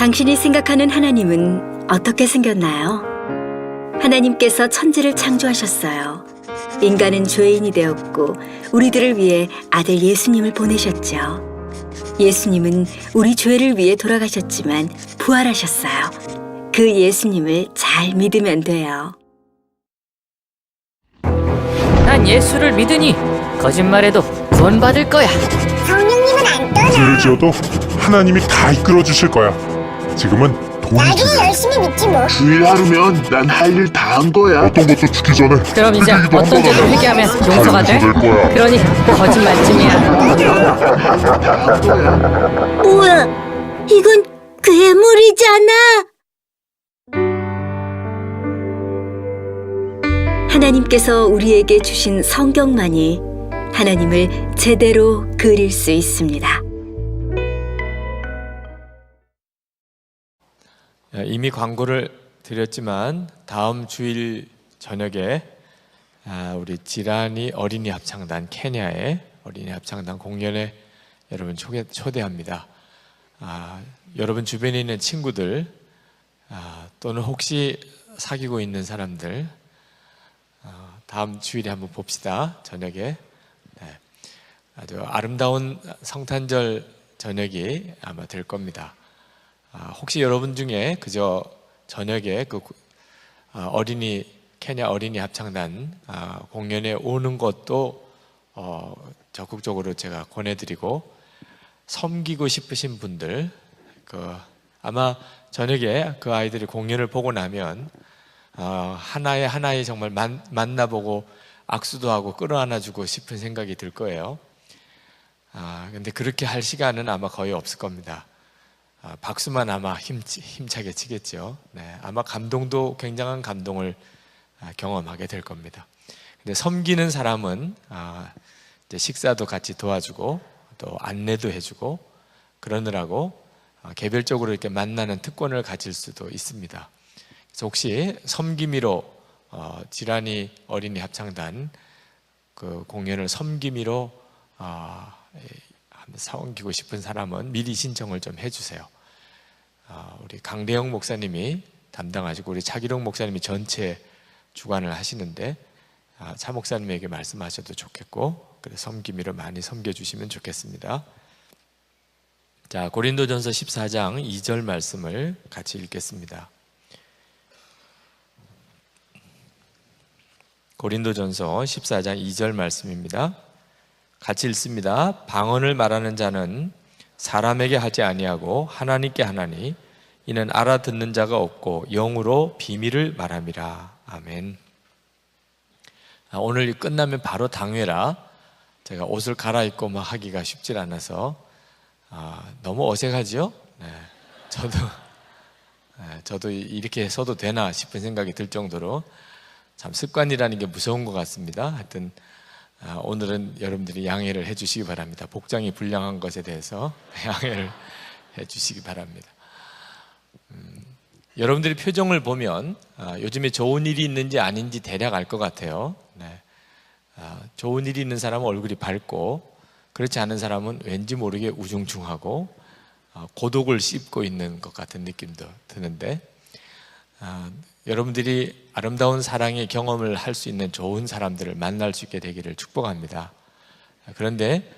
당신이 생각하는 하나님은 어떻게 생겼나요? 하나님께서 천지를 창조하셨어요. 인간은 죄인이 되었고 우리들을 위해 아들 예수님을 보내셨죠. 예수님은 우리 죄를 위해 돌아가셨지만 부활하셨어요. 그 예수님을 잘 믿으면 돼요. 난 예수를 믿으니 거짓말해도 구원받을 거야. 성령님은 안 떠나. 죄를 지어도 하나님이 다 이끌어 주실 거야. 지금은 돈이 나중에 중요해. 열심히 믿지 뭐. 주일 하루면 난 할 일 다 한 거야. 어떤 것도 죽기 전에 그럼 이제 회개기도 어떤 한 죄도 번 회개하면 하면 용서가 다 돼? 용서될 거야. 그러니 거짓말쯤이야. 뭐야? 이건 괴물이잖아. 하나님께서 우리에게 주신 성경만이 하나님을 제대로 그릴 수 있습니다. 이미 광고를 드렸지만 다음 주일 저녁에 우리 지라니 어린이 합창단 케냐의 어린이 합창단 공연에 여러분 초대합니다. 여러분 주변에 있는 친구들 또는 혹시 사귀고 있는 사람들 다음 주일에 한번 봅시다. 저녁에 아주 아름다운 성탄절 저녁이 아마 될 겁니다. 혹시 여러분 중에 그저 저녁에 그 케냐 어린이 합창단 공연에 오는 것도 적극적으로 제가 권해드리고, 섬기고 싶으신 분들 아마 저녁에 그 아이들이 공연을 보고 나면 하나에 정말 만나보고 악수도 하고 끌어안아주고 싶은 생각이 들 거예요. 근데 그렇게 할 시간은 아마 거의 없을 겁니다. 박수만 아마 힘차게 치겠죠. 아마 감동도 굉장한 감동을 경험하게 될 겁니다. 근데 섬기는 사람은 이제 식사도 같이 도와주고 또 안내도 해주고 그러느라고 개별적으로 이렇게 만나는 특권을 가질 수도 있습니다. 그래서 혹시 섬기미로 지라니 어린이 합창단 그 공연을 섬기미로 섬기고 싶은 사람은 미리 신청을 좀 해주세요. 우리 강대영 목사님이 담당하시고 우리 차기룡 목사님이 전체 주관을 하시는데 차 목사님에게 말씀하셔도 좋겠고, 그래서 섬기미로 많이 섬겨주시면 좋겠습니다. 자, 고린도전서 14장 2절 말씀을 같이 읽겠습니다. 고린도전서 14장 2절 말씀입니다. 같이 읽습니다. 방언을 말하는 자는 사람에게 하지 아니하고 하나님께 하나니 이는 알아듣는 자가 없고 영으로 비밀을 말함이라. 아멘. 오늘 끝나면 바로 당회라 제가 옷을 갈아입고 막 하기가 쉽질 않아서 너무 어색하죠? 저도 이렇게 써도 되나 싶은 생각이 들 정도로 참 습관이라는 게 무서운 것 같습니다. 하여튼 오늘은 여러분들이 양해를 해주시기 바랍니다. 복장이 불량한 것에 대해서 양해를 해주시기 바랍니다. 여러분들이 표정을 보면 요즘에 좋은 일이 있는지 아닌지 대략 알 것 같아요. 좋은 일이 있는 사람은 얼굴이 밝고, 그렇지 않은 사람은 왠지 모르게 우중충하고 고독을 씹고 있는 것 같은 느낌도 드는데, 여러분들이 아름다운 사랑의 경험을 할 수 있는 좋은 사람들을 만날 수 있게 되기를 축복합니다. 그런데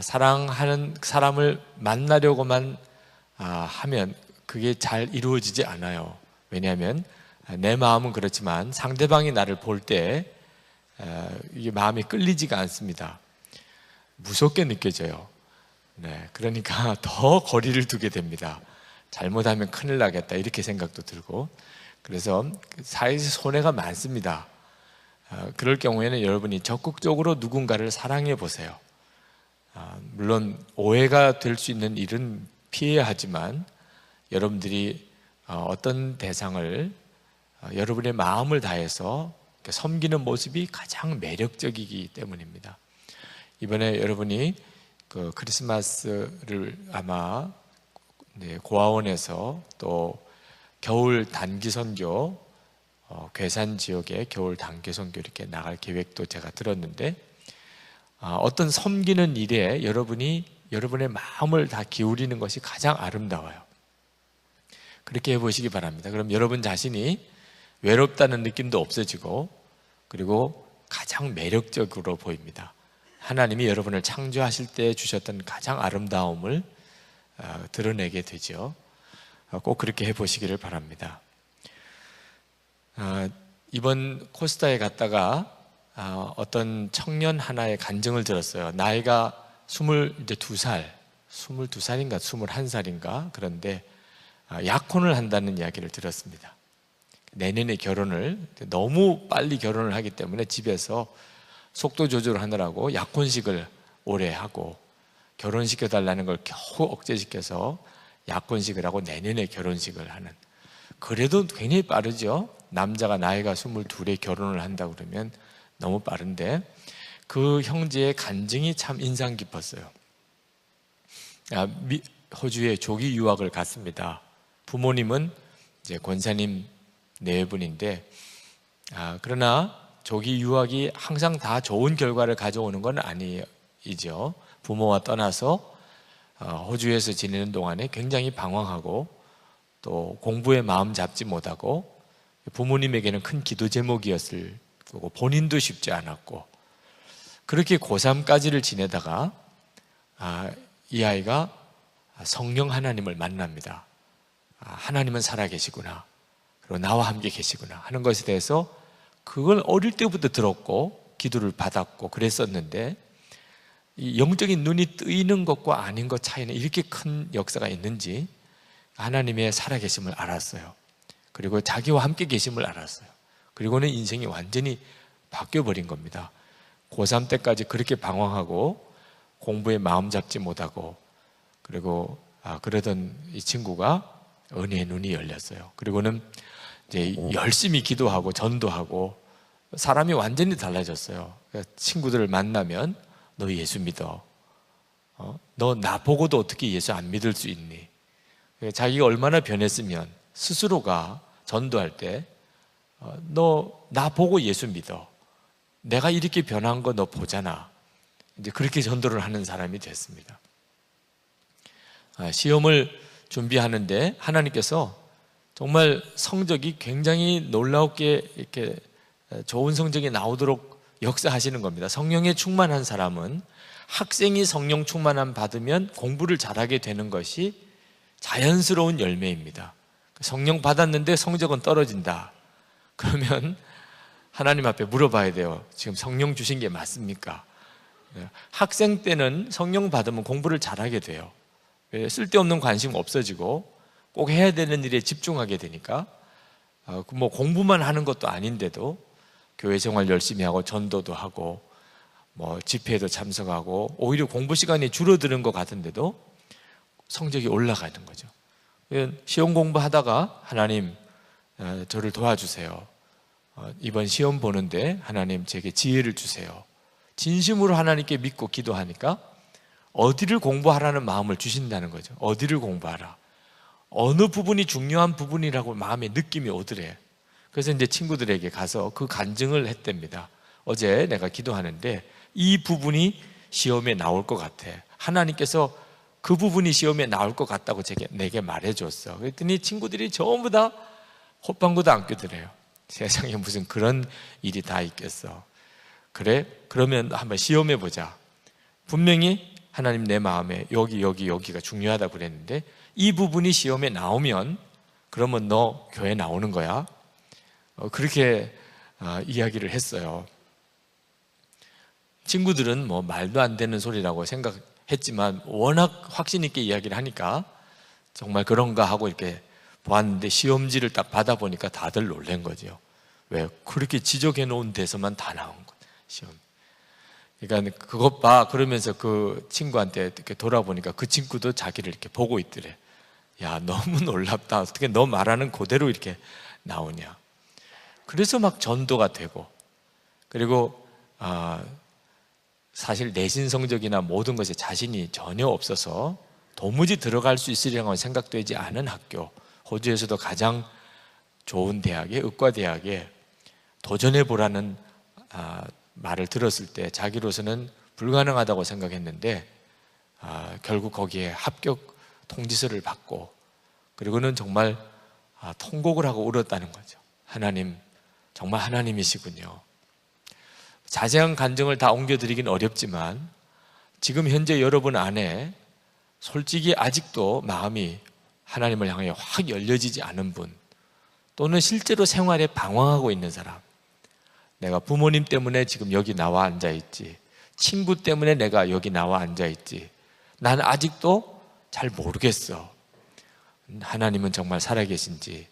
사랑하는 사람을 만나려고만 하면 그게 잘 이루어지지 않아요. 왜냐하면 내 마음은 그렇지만 상대방이 나를 볼 때 이게 마음이 끌리지가 않습니다. 무섭게 느껴져요. 그러니까 더 거리를 두게 됩니다. 잘못하면 큰일 나겠다 이렇게 생각도 들고, 그래서 사회에서 손해가 많습니다. 그럴 경우에는 여러분이 적극적으로 누군가를 사랑해 보세요. 물론 오해가 될 수 있는 일은 피해야 하지만 여러분들이 어떤 대상을 여러분의 마음을 다해서 섬기는 모습이 가장 매력적이기 때문입니다. 이번에 여러분이 그 크리스마스를 아마 고아원에서 또 겨울 단기 선교, 괴산 지역에 겨울 단기 선교 이렇게 나갈 계획도 제가 들었는데, 어떤 섬기는 일에 여러분이 여러분의 마음을 다 기울이는 것이 가장 아름다워요. 그렇게 해보시기 바랍니다. 그럼 여러분 자신이 외롭다는 느낌도 없어지고 그리고 가장 매력적으로 보입니다. 하나님이 여러분을 창조하실 때 주셨던 가장 아름다움을 드러내게 되죠. 꼭 그렇게 해보시기를 바랍니다. 이번 코스타에 갔다가 어떤 청년 하나의 간증을 들었어요. 나이가 22살, 22살인가 21살인가 그런데 약혼을 한다는 이야기를 들었습니다. 내년에 결혼을 너무 빨리 결혼을 하기 때문에 집에서 속도 조절을 하느라고 약혼식을 오래 하고 결혼시켜달라는 걸 겨우 억제시켜서 약혼식을 하고 내년에 결혼식을 하는. 그래도 굉장히 빠르죠. 남자가 나이가 22에 결혼을 한다 그러면 너무 빠른데 그 형제의 간증이 참 인상 깊었어요. 호주에 조기 유학을 갔습니다. 부모님은 이제 권사님 네 분인데 그러나 조기 유학이 항상 다 좋은 결과를 가져오는 건 아니죠. 부모와 떠나서 호주에서 지내는 동안에 굉장히 방황하고 또 공부에 마음 잡지 못하고 부모님에게는 큰 기도 제목이었을 거고 본인도 쉽지 않았고 그렇게 고3까지를 지내다가 이 아이가 성령 하나님을 만납니다. 하나님은 살아계시구나. 그리고 나와 함께 계시구나 하는 것에 대해서 그걸 어릴 때부터 들었고 기도를 받았고 그랬었는데 이 영적인 눈이 뜨이는 것과 아닌 것 차이는 이렇게 큰 역사가 있는지 하나님의 살아계심을 알았어요. 그리고 자기와 함께 계심을 알았어요. 그리고는 인생이 완전히 바뀌어버린 겁니다. 고3 때까지 그렇게 방황하고 공부에 마음 잡지 못하고 그리고 그러던 이 친구가 은혜의 눈이 열렸어요. 그리고는 이제 열심히 기도하고 전도하고 사람이 완전히 달라졌어요. 친구들을 만나면 너 예수 믿어. 너 나 보고도 어떻게 예수 안 믿을 수 있니? 자기가 얼마나 변했으면 스스로가 전도할 때 너 나 보고 예수 믿어. 내가 이렇게 변한 거 너 보잖아. 이제 그렇게 전도를 하는 사람이 됐습니다. 시험을 준비하는데 하나님께서 정말 성적이 굉장히 놀랍게 이렇게 좋은 성적이 나오도록 역사하시는 겁니다. 성령에 충만한 사람은 학생이 성령 충만함 받으면 공부를 잘하게 되는 것이 자연스러운 열매입니다. 성령 받았는데 성적은 떨어진다. 그러면 하나님 앞에 물어봐야 돼요. 지금 성령 주신 게 맞습니까? 학생 때는 성령 받으면 공부를 잘하게 돼요. 쓸데없는 관심 없어지고 꼭 해야 되는 일에 집중하게 되니까 뭐 공부만 하는 것도 아닌데도 교회 생활 열심히 하고 전도도 하고 뭐 집회에도 참석하고 오히려 공부 시간이 줄어드는 것 같은데도 성적이 올라가는 거죠. 시험 공부하다가 하나님 저를 도와주세요. 이번 시험 보는데 하나님 제게 지혜를 주세요. 진심으로 하나님께 믿고 기도하니까 어디를 공부하라는 마음을 주신다는 거죠. 어디를 공부하라. 어느 부분이 중요한 부분이라고 마음에 느낌이 오더래. 그래서 이제 친구들에게 가서 그 간증을 했답니다. 어제 내가 기도하는데 이 부분이 시험에 나올 것 같아. 하나님께서 그 부분이 시험에 나올 것 같다고 내게 말해줬어. 그랬더니 친구들이 전부 다 헛방구도 안 껴드래요. 세상에 무슨 그런 일이 다 있겠어. 그래? 그러면 한번 시험해 보자. 분명히 하나님 내 마음에 여기가 중요하다고 그랬는데 이 부분이 시험에 나오면 그러면 너 교회 나오는 거야. 그렇게 이야기를 했어요. 친구들은 뭐 말도 안 되는 소리라고 생각했지만 워낙 확신 있게 이야기를 하니까 정말 그런가 하고 이렇게 보았는데 시험지를 딱 받아보니까 다들 놀란 거죠. 왜? 그렇게 지적해 놓은 데서만 다 나온 거예요. 시험. 그러니까 그것 봐 그러면서 그 친구한테 이렇게 돌아보니까 그 친구도 자기를 이렇게 보고 있더래. 야, 너무 놀랍다. 어떻게 너 말하는 그대로 이렇게 나오냐. 그래서 막 전도가 되고 그리고 사실 내신 성적이나 모든 것에 자신이 전혀 없어서 도무지 들어갈 수 있으리라고 생각되지 않은 학교, 호주에서도 가장 좋은 대학에 의과대학에 도전해 보라는 말을 들었을 때 자기로서는 불가능하다고 생각했는데 결국 거기에 합격 통지서를 받고 그리고는 정말 통곡을 하고 울었다는 거죠. 하나님, 정말 하나님이시군요. 자세한 간증을 다 옮겨드리긴 어렵지만 지금 현재 여러분 안에 솔직히 아직도 마음이 하나님을 향해 확 열려지지 않은 분, 또는 실제로 생활에 방황하고 있는 사람, 내가 부모님 때문에 지금 여기 나와 앉아있지, 친구 때문에 내가 여기 나와 앉아있지, 난 아직도 잘 모르겠어. 하나님은 정말 살아계신지,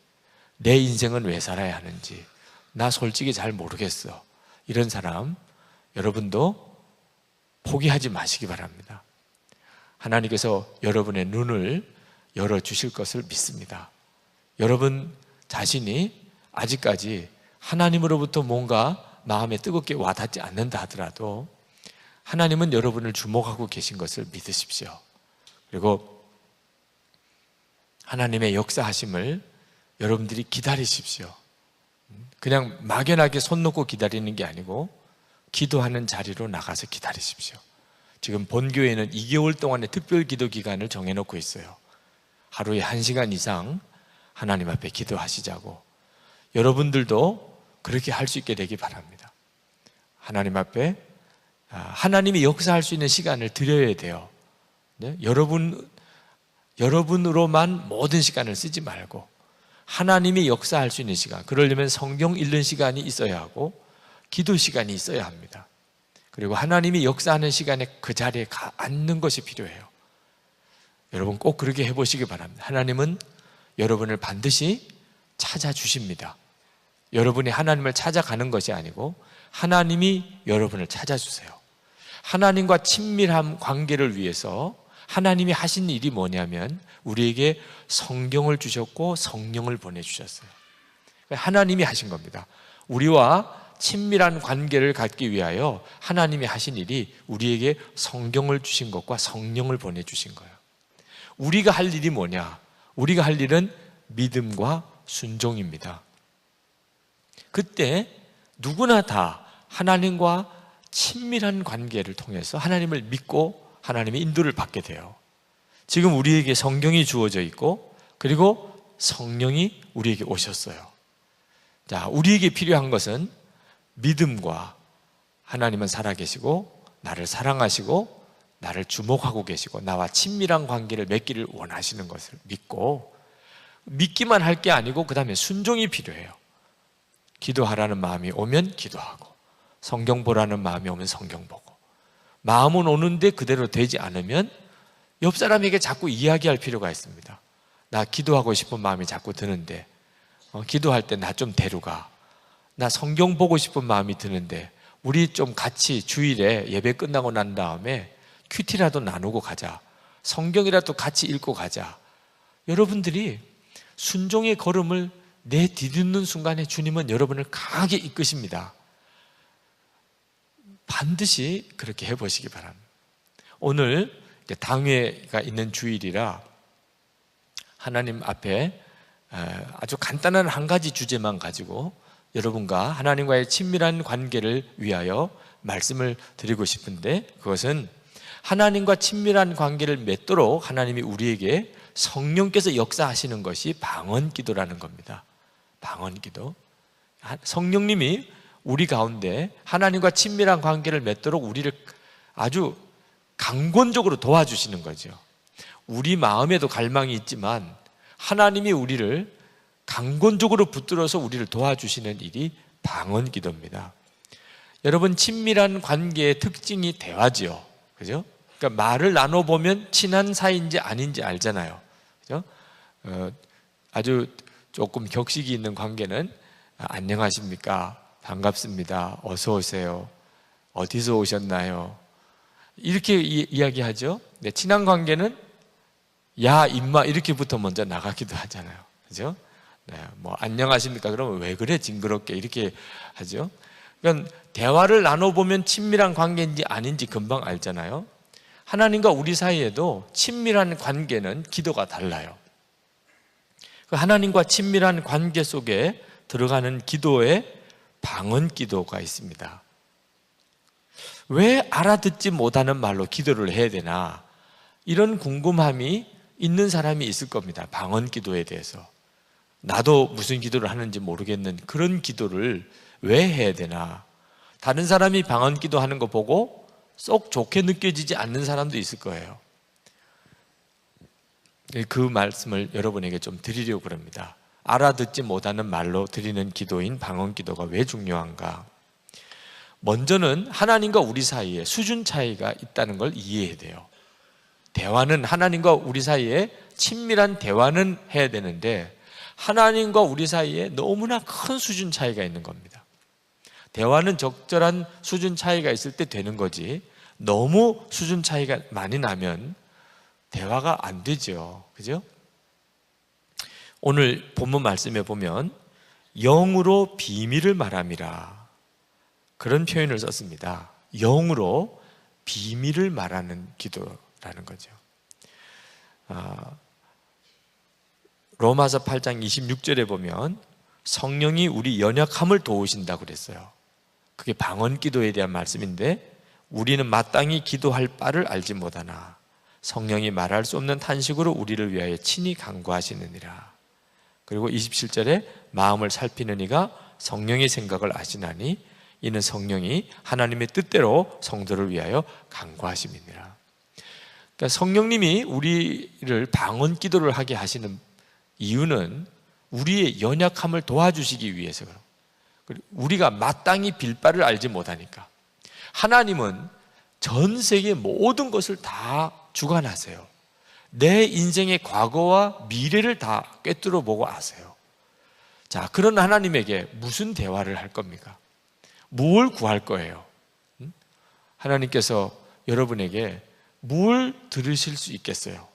내 인생은 왜 살아야 하는지 나 솔직히 잘 모르겠어. 이런 사람, 여러분도 포기하지 마시기 바랍니다. 하나님께서 여러분의 눈을 열어주실 것을 믿습니다. 여러분 자신이 아직까지 하나님으로부터 뭔가 마음에 뜨겁게 와닿지 않는다 하더라도 하나님은 여러분을 주목하고 계신 것을 믿으십시오. 그리고 하나님의 역사하심을 여러분들이 기다리십시오. 그냥 막연하게 손 놓고 기다리는 게 아니고 기도하는 자리로 나가서 기다리십시오. 지금 본교회는 2개월 동안의 특별 기도 기간을 정해놓고 있어요. 하루에 1시간 이상 하나님 앞에 기도하시자고. 여러분들도 그렇게 할 수 있게 되기 바랍니다. 하나님 앞에 하나님이 역사할 수 있는 시간을 드려야 돼요. 네? 여러분으로만 모든 시간을 쓰지 말고 하나님이 역사할 수 있는 시간, 그러려면 성경 읽는 시간이 있어야 하고 기도 시간이 있어야 합니다. 그리고 하나님이 역사하는 시간에 그 자리에 앉는 것이 필요해요. 여러분 꼭 그렇게 해보시기 바랍니다. 하나님은 여러분을 반드시 찾아주십니다. 여러분이 하나님을 찾아가는 것이 아니고 하나님이 여러분을 찾아주세요. 하나님과 친밀한 관계를 위해서 하나님이 하신 일이 뭐냐면 우리에게 성경을 주셨고 성령을 보내주셨어요. 하나님이 하신 겁니다. 우리와 친밀한 관계를 갖기 위하여 하나님이 하신 일이 우리에게 성경을 주신 것과 성령을 보내주신 거예요. 우리가 할 일이 뭐냐? 우리가 할 일은 믿음과 순종입니다. 그때 누구나 다 하나님과 친밀한 관계를 통해서 하나님을 믿고 하나님의 인도를 받게 돼요. 지금 우리에게 성경이 주어져 있고 그리고 성령이 우리에게 오셨어요. 자, 우리에게 필요한 것은 믿음과 하나님은 살아계시고 나를 사랑하시고 나를 주목하고 계시고 나와 친밀한 관계를 맺기를 원하시는 것을 믿고, 믿기만 할 게 아니고 그 다음에 순종이 필요해요. 기도하라는 마음이 오면 기도하고 성경 보라는 마음이 오면 성경 보고, 마음은 오는데 그대로 되지 않으면 옆 사람에게 자꾸 이야기할 필요가 있습니다. 나 기도하고 싶은 마음이 자꾸 드는데 기도할 때 나 좀 데려가. 나 성경 보고 싶은 마음이 드는데 우리 좀 같이 주일에 예배 끝나고 난 다음에 큐티라도 나누고 가자. 성경이라도 같이 읽고 가자. 여러분들이 순종의 걸음을 내디딛는 순간에 주님은 여러분을 강하게 이끄십니다. 반드시 그렇게 해보시기 바랍니다. 오늘 당회가 있는 주일이라 하나님 앞에 아주 간단한 한 가지 주제만 가지고 여러분과 하나님과의 친밀한 관계를 위하여 말씀을 드리고 싶은데, 그것은 하나님과 친밀한 관계를 맺도록 하나님이 우리에게 성령께서 역사하시는 것이 방언기도라는 겁니다. 방언기도. 성령님이 우리 가운데 하나님과 친밀한 관계를 맺도록 우리를 아주 강권적으로 도와주시는 거죠. 우리 마음에도 갈망이 있지만 하나님이 우리를 강권적으로 붙들어서 우리를 도와주시는 일이 방언기도입니다. 여러분, 친밀한 관계의 특징이 대화지요. 그죠? 그러니까 말을 나눠보면 친한 사이인지 아닌지 알잖아요. 그죠? 아주 조금 격식이 있는 관계는 안녕하십니까? 반갑습니다. 어서 오세요. 어디서 오셨나요? 이렇게 이야기하죠. 네, 친한 관계는 야, 임마 이렇게부터 먼저 나가기도 하잖아요. 그죠? 네, 뭐 안녕하십니까? 그러면 왜 그래 징그럽게 이렇게 하죠. 그러니까 대화를 나눠보면 친밀한 관계인지 아닌지 금방 알잖아요. 하나님과 우리 사이에도 친밀한 관계는 기도가 달라요. 하나님과 친밀한 관계 속에 들어가는 기도에 방언기도가 있습니다. 왜 알아듣지 못하는 말로 기도를 해야 되나, 이런 궁금함이 있는 사람이 있을 겁니다. 방언기도에 대해서. 나도 무슨 기도를 하는지 모르겠는 그런 기도를 왜 해야 되나? 다른 사람이 방언 기도하는 거 보고 쏙 좋게 느껴지지 않는 사람도 있을 거예요. 그 말씀을 여러분에게 좀 드리려고 그럽니다. 알아듣지 못하는 말로 드리는 기도인 방언 기도가 왜 중요한가? 먼저는 하나님과 우리 사이에 수준 차이가 있다는 걸 이해해야 돼요. 대화는, 하나님과 우리 사이에 친밀한 대화는 해야 되는데 하나님과 우리 사이에 너무나 큰 수준 차이가 있는 겁니다. 대화는 적절한 수준 차이가 있을 때 되는 거지, 너무 수준 차이가 많이 나면 대화가 안 되죠. 그죠? 오늘 본문 말씀에 보면 영으로 비밀을 말함이라, 그런 표현을 썼습니다. 영으로 비밀을 말하는 기도라는 거죠. 로마서 8장 26절에 보면 성령이 우리 연약함을 도우신다고 그랬어요. 그게 방언 기도에 대한 말씀인데, 우리는 마땅히 기도할 바를 알지 못하나 성령이 말할 수 없는 탄식으로 우리를 위하여 친히 간구하시느니라. 그리고 27절에 마음을 살피는 이가 성령의 생각을 아시나니 이는 성령이 하나님의 뜻대로 성도를 위하여 간구하심이니라. 그러니까 성령님이 우리를 방언 기도를 하게 하시는 이유는 우리의 연약함을 도와주시기 위해서 그래요. 우리가 마땅히 빌 바를 알지 못하니까. 하나님은 전 세계 모든 것을 다 주관하세요. 내 인생의 과거와 미래를 다 꿰뚫어 보고 아세요. 자, 그런 하나님에게 무슨 대화를 할 겁니까? 뭘 구할 거예요? 하나님께서 여러분에게 뭘 들으실 수 있겠어요?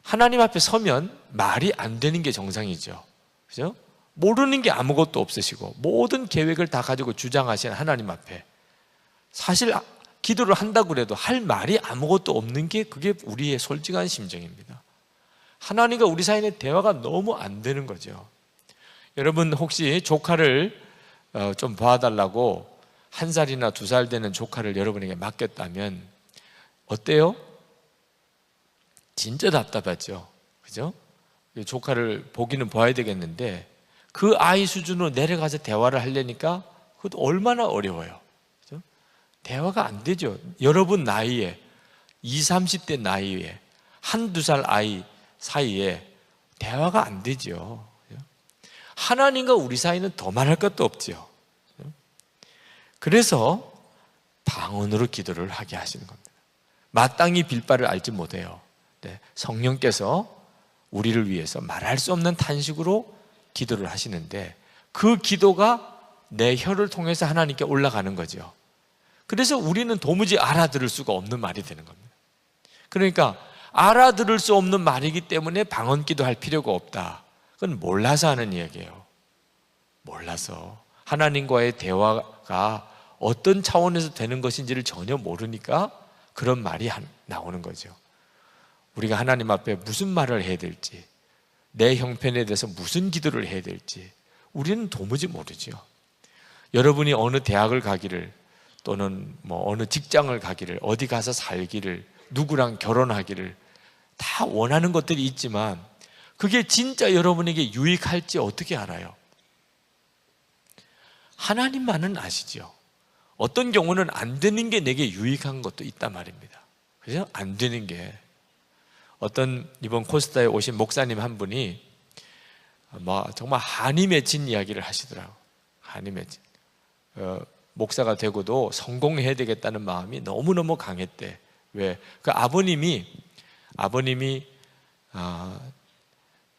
하나님 앞에 서면 말이 안 되는 게 정상이죠. 그죠? 모르는 게 아무것도 없으시고 모든 계획을 다 가지고 주장하시는 하나님 앞에 사실 기도를 한다고 해도 할 말이 아무것도 없는 게 그게 우리의 솔직한 심정입니다. 하나님과 우리 사이의 대화가 너무 안 되는 거죠. 여러분 혹시 조카를 좀 봐달라고 1살이나 2살 되는 조카를 여러분에게 맡겼다면 어때요? 진짜 답답하죠. 그죠? 조카를 보기는 봐야 되겠는데 그 아이 수준으로 내려가서 대화를 하려니까 그것도 얼마나 어려워요. 그죠? 대화가 안 되죠. 여러분 나이에 20, 30대 나이에 1, 2살 아이 사이에 대화가 안 되죠. 그죠? 하나님과 우리 사이는 더 말할 것도 없죠. 그죠? 그래서 방언으로 기도를 하게 하시는 겁니다. 마땅히 빌 바를 알지 못해요. 네, 성령께서 우리를 위해서 말할 수 없는 탄식으로 기도를 하시는데 그 기도가 내 혀를 통해서 하나님께 올라가는 거죠. 그래서 우리는 도무지 알아들을 수가 없는 말이 되는 겁니다. 그러니까 알아들을 수 없는 말이기 때문에 방언 기도할 필요가 없다. 그건 몰라서 하는 이야기예요. 몰라서 하나님과의 대화가 어떤 차원에서 되는 것인지를 전혀 모르니까 그런 말이 나오는 거죠. 우리가 하나님 앞에 무슨 말을 해야 될지, 내 형편에 대해서 무슨 기도를 해야 될지 우리는 도무지 모르죠. 여러분이 어느 대학을 가기를 또는 어느 직장을 가기를, 어디 가서 살기를, 누구랑 결혼하기를 다 원하는 것들이 있지만 그게 진짜 여러분에게 유익할지 어떻게 알아요? 하나님만은 아시죠. 어떤 경우는 안 되는 게 내게 유익한 것도 있단 말입니다. 그죠? 안 되는 게. 어떤 이번 코스타에 오신 목사님 한 분이 정말 한이 맺힌 이야기를 하시더라고요. 한이 맺힌. 목사가 되고도 성공해야 되겠다는 마음이 너무너무 강했대. 왜? 그 아버님이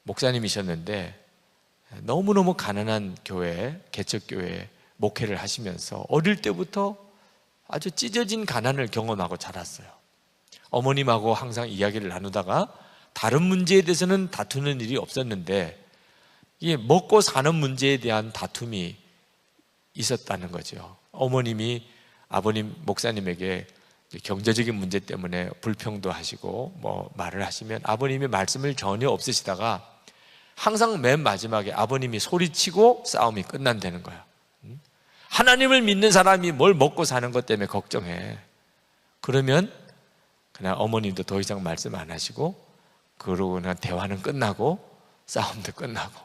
목사님이셨는데 너무너무 가난한 교회, 개척교회 목회를 하시면서 어릴 때부터 아주 찢어진 가난을 경험하고 자랐어요. 어머님하고 항상 이야기를 나누다가 다른 문제에 대해서는 다투는 일이 없었는데 이게 먹고 사는 문제에 대한 다툼이 있었다는 거죠. 어머님이 아버님 목사님에게 경제적인 문제 때문에 불평도 하시고 말을 하시면 아버님이 말씀을 전혀 없으시다가 항상 맨 마지막에 아버님이 소리치고 싸움이 끝난다는 거야. 하나님을 믿는 사람이 뭘 먹고 사는 것 때문에 걱정해. 그러면 그냥 어머님도 더 이상 말씀 안 하시고 그러고 그냥 대화는 끝나고 싸움도 끝나고.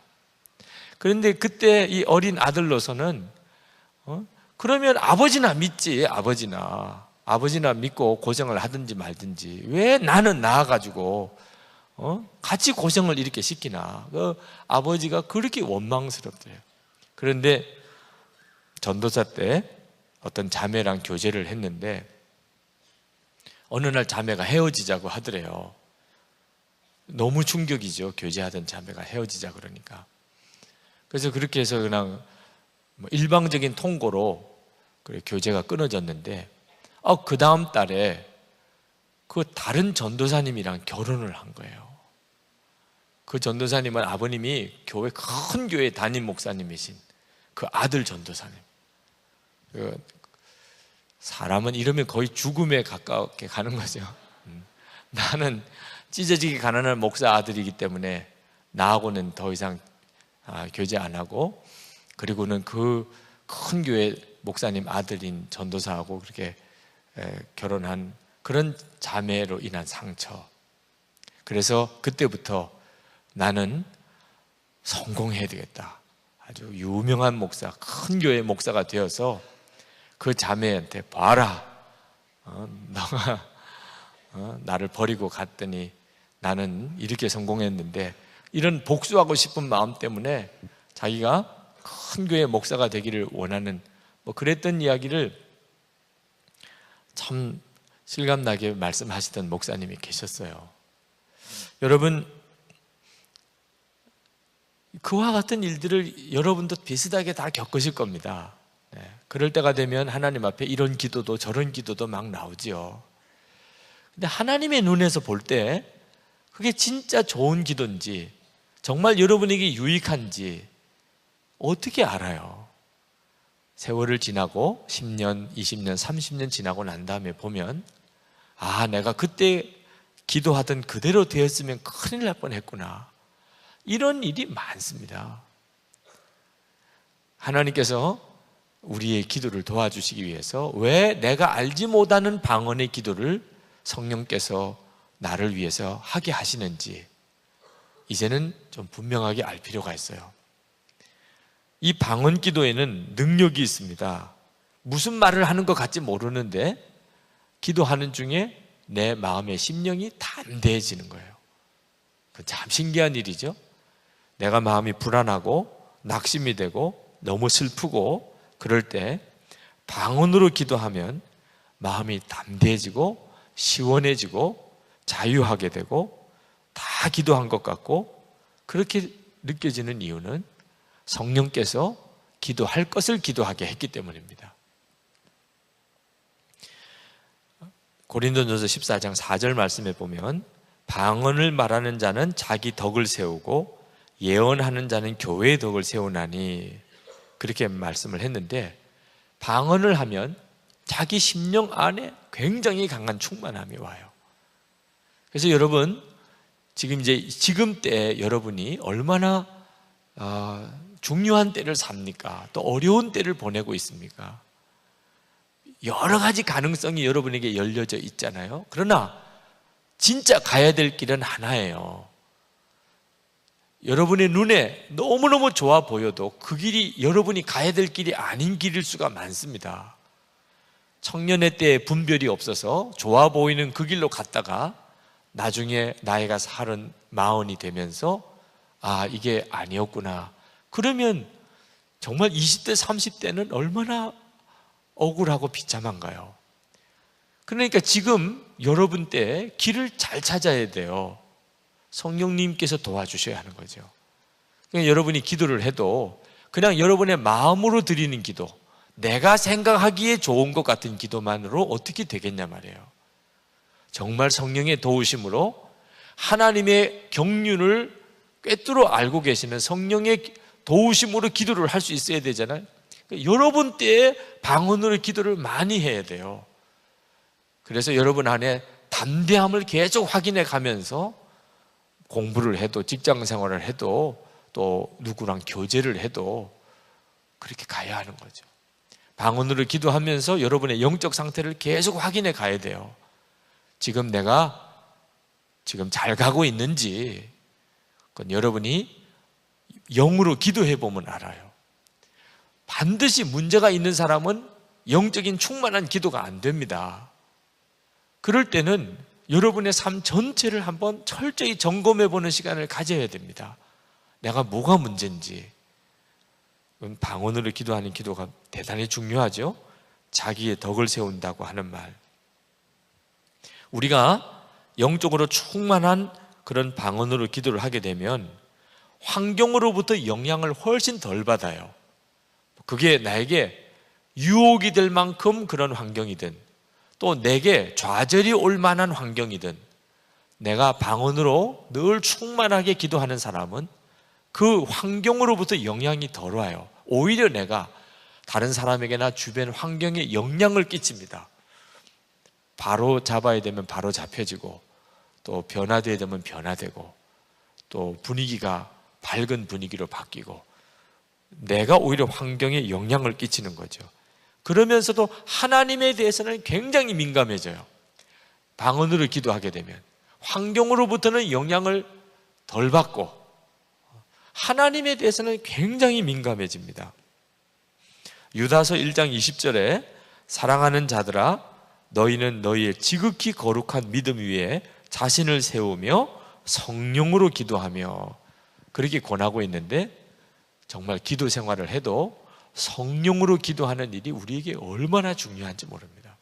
그런데 그때 이 어린 아들로서는 그러면 아버지나 믿지. 아버지나 믿고 고생을 하든지 말든지 왜 나는 나아가지고 같이 고생을 이렇게 시키나. 그 아버지가 그렇게 원망스럽대요. 그런데 전도사 때 어떤 자매랑 교제를 했는데 어느 날 자매가 헤어지자고 하더래요. 너무 충격이죠. 교제하던 자매가 헤어지자 그러니까. 그래서 그렇게 해서 그냥 일방적인 통고로 교제가 끊어졌는데 그 다음 달에 그 다른 전도사님이랑 결혼을 한 거예요. 그 전도사님은 아버님이 큰 교회 담임 목사님이신 그 아들 전도사님. 사람은 이러면 거의 죽음에 가깝게 가는 거죠. 나는 찢어지게 가난한 목사 아들이기 때문에 나하고는 더 이상 교제 안 하고, 그리고는 그 큰 교회 목사님 아들인 전도사하고 그렇게 결혼한 그런 자매로 인한 상처. 그래서 그때부터 나는 성공해야 되겠다. 아주 유명한 목사, 큰 교회 목사가 되어서 그 자매한테 봐라. 너가 나를 버리고 갔더니 나는 이렇게 성공했는데, 이런 복수하고 싶은 마음 때문에 자기가 큰 교회 목사가 되기를 원하는 그랬던 이야기를 참 실감나게 말씀하시던 목사님이 계셨어요. 여러분, 그와 같은 일들을 여러분도 비슷하게 다 겪으실 겁니다. 그럴 때가 되면 하나님 앞에 이런 기도도 저런 기도도 막 나오지요. 근데 하나님의 눈에서 볼 때 그게 진짜 좋은 기도인지, 정말 여러분에게 유익한지 어떻게 알아요? 세월을 지나고 10년, 20년, 30년 지나고 난 다음에 보면 내가 그때 기도하던 그대로 되었으면 큰일 날 뻔했구나. 이런 일이 많습니다. 하나님께서 우리의 기도를 도와주시기 위해서 왜 내가 알지 못하는 방언의 기도를 성령께서 나를 위해서 하게 하시는지 이제는 좀 분명하게 알 필요가 있어요. 이 방언 기도에는 능력이 있습니다. 무슨 말을 하는 것 같지 모르는데 기도하는 중에 내 마음의 심령이 담대해지는 거예요. 참 신기한 일이죠. 내가 마음이 불안하고 낙심이 되고 너무 슬프고 그럴 때 방언으로 기도하면 마음이 담대해지고 시원해지고 자유하게 되고 다 기도한 것 같고, 그렇게 느껴지는 이유는 성령께서 기도할 것을 기도하게 했기 때문입니다. 고린도전서 14장 4절 말씀에 보면 방언을 말하는 자는 자기 덕을 세우고 예언하는 자는 교회의 덕을 세우나니, 그렇게 말씀을 했는데, 방언을 하면 자기 심령 안에 굉장히 강한 충만함이 와요. 그래서 여러분, 지금 때 여러분이 얼마나 중요한 때를 삽니까? 또 어려운 때를 보내고 있습니까? 여러 가지 가능성이 여러분에게 열려져 있잖아요. 그러나 진짜 가야 될 길은 하나예요. 여러분의 눈에 너무너무 좋아 보여도 그 길이 여러분이 가야 될 길이 아닌 길일 수가 많습니다. 청년의 때에 분별이 없어서 좋아 보이는 그 길로 갔다가 나중에 나이가 30, 40이 되면서 이게 아니었구나. 그러면 정말 20대, 30대는 얼마나 억울하고 비참한가요? 그러니까 지금 여러분 때 길을 잘 찾아야 돼요. 성령님께서 도와주셔야 하는 거죠. 그러니까 여러분이 기도를 해도 그냥 여러분의 마음으로 드리는 기도, 내가 생각하기에 좋은 것 같은 기도만으로 어떻게 되겠냐 말이에요. 정말 성령의 도우심으로 하나님의 경륜을 꿰뚫어 알고 계시는 성령의 도우심으로 기도를 할 수 있어야 되잖아요. 그러니까 여러분 때에 방언으로 기도를 많이 해야 돼요. 그래서 여러분 안에 담대함을 계속 확인해 가면서 공부를 해도, 직장 생활을 해도, 또 누구랑 교제를 해도 그렇게 가야 하는 거죠. 방언으로 기도하면서 여러분의 영적 상태를 계속 확인해 가야 돼요. 지금 내가 잘 가고 있는지, 그건 여러분이 영으로 기도해 보면 알아요. 반드시 문제가 있는 사람은 영적인 충만한 기도가 안 됩니다. 그럴 때는 여러분의 삶 전체를 한번 철저히 점검해 보는 시간을 가져야 됩니다. 내가 뭐가 문제인지. 방언으로 기도하는 기도가 대단히 중요하죠. 자기의 덕을 세운다고 하는 말. 우리가 영적으로 충만한 그런 방언으로 기도를 하게 되면 환경으로부터 영향을 훨씬 덜 받아요. 그게 나에게 유혹이 될 만큼 그런 환경이든 또 내게 좌절이 올 만한 환경이든 내가 방언으로 늘 충만하게 기도하는 사람은 그 환경으로부터 영향이 덜 와요. 오히려 내가 다른 사람에게나 주변 환경에 영향을 끼칩니다. 바로 잡아야 되면 바로 잡혀지고 또 변화돼야 되면 변화되고 또 분위기가 밝은 분위기로 바뀌고 내가 오히려 환경에 영향을 끼치는 거죠. 그러면서도 하나님에 대해서는 굉장히 민감해져요. 방언으로 기도하게 되면 환경으로부터는 영향을 덜 받고 하나님에 대해서는 굉장히 민감해집니다. 유다서 1장 20절에 사랑하는 자들아 너희는 너희의 지극히 거룩한 믿음 위에 자신을 세우며 성령으로 기도하며 그렇게 권하고 있는데 정말 기도 생활을 해도 성령으로 기도하는 일이 우리에게 얼마나 중요한지 모릅니다.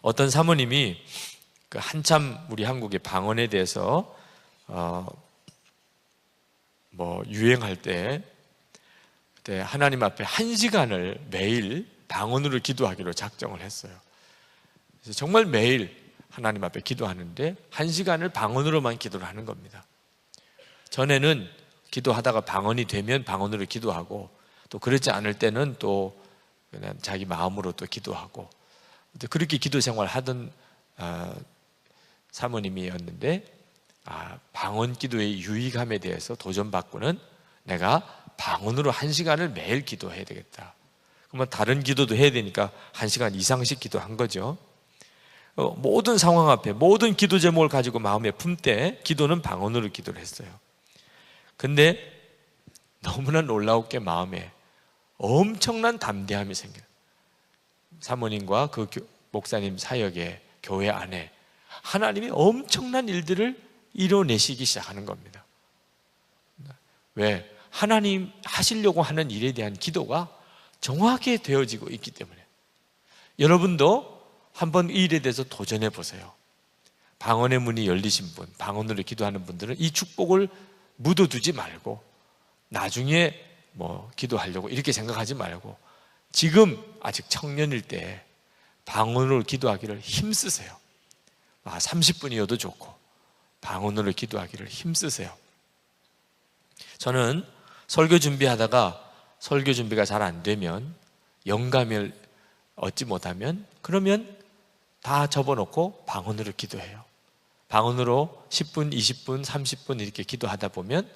어떤 사모님이 한참 우리 한국의 방언에 대해서 유행할 때 그때 하나님 앞에 1시간을 매일 방언으로 기도하기로 작정을 했어요. 그래서 정말 매일 하나님 앞에 기도하는데 1시간을 방언으로만 기도를 하는 겁니다. 전에는 기도하다가 방언이 되면 방언으로 기도하고 또 그렇지 않을 때는 또 그냥 자기 마음으로 또 기도하고 그렇게 기도 생활하던 사모님이었는데 방언 기도의 유익함에 대해서 도전받고는 내가 방언으로 1시간을 매일 기도해야 되겠다. 그러면 다른 기도도 해야 되니까 1시간 이상씩 기도한 거죠. 모든 상황 앞에 모든 기도 제목을 가지고 마음에 품되 기도는 방언으로 기도를 했어요. 근데 너무나 놀라웠게 마음에 엄청난 담대함이 생겨요. 사모님과 그 목사님 사역의 교회 안에 하나님이 엄청난 일들을 이뤄내시기 시작하는 겁니다. 왜? 하나님 하시려고 하는 일에 대한 기도가 정확하게 되어지고 있기 때문에 여러분도 한번 이 일에 대해서 도전해 보세요. 방언의 문이 열리신 분, 방언으로 기도하는 분들은 이 축복을 묻어두지 말고 나중에 기도하려고 이렇게 생각하지 말고 지금 아직 청년일 때 방언으로 기도하기를 힘쓰세요. 30분이어도 좋고 방언으로 기도하기를 힘쓰세요. 저는 설교 준비하다가 설교 준비가 잘 안 되면 영감을 얻지 못하면 그러면 다 접어놓고 방언으로 기도해요. 방언으로 10분, 20분, 30분 이렇게 기도하다 보면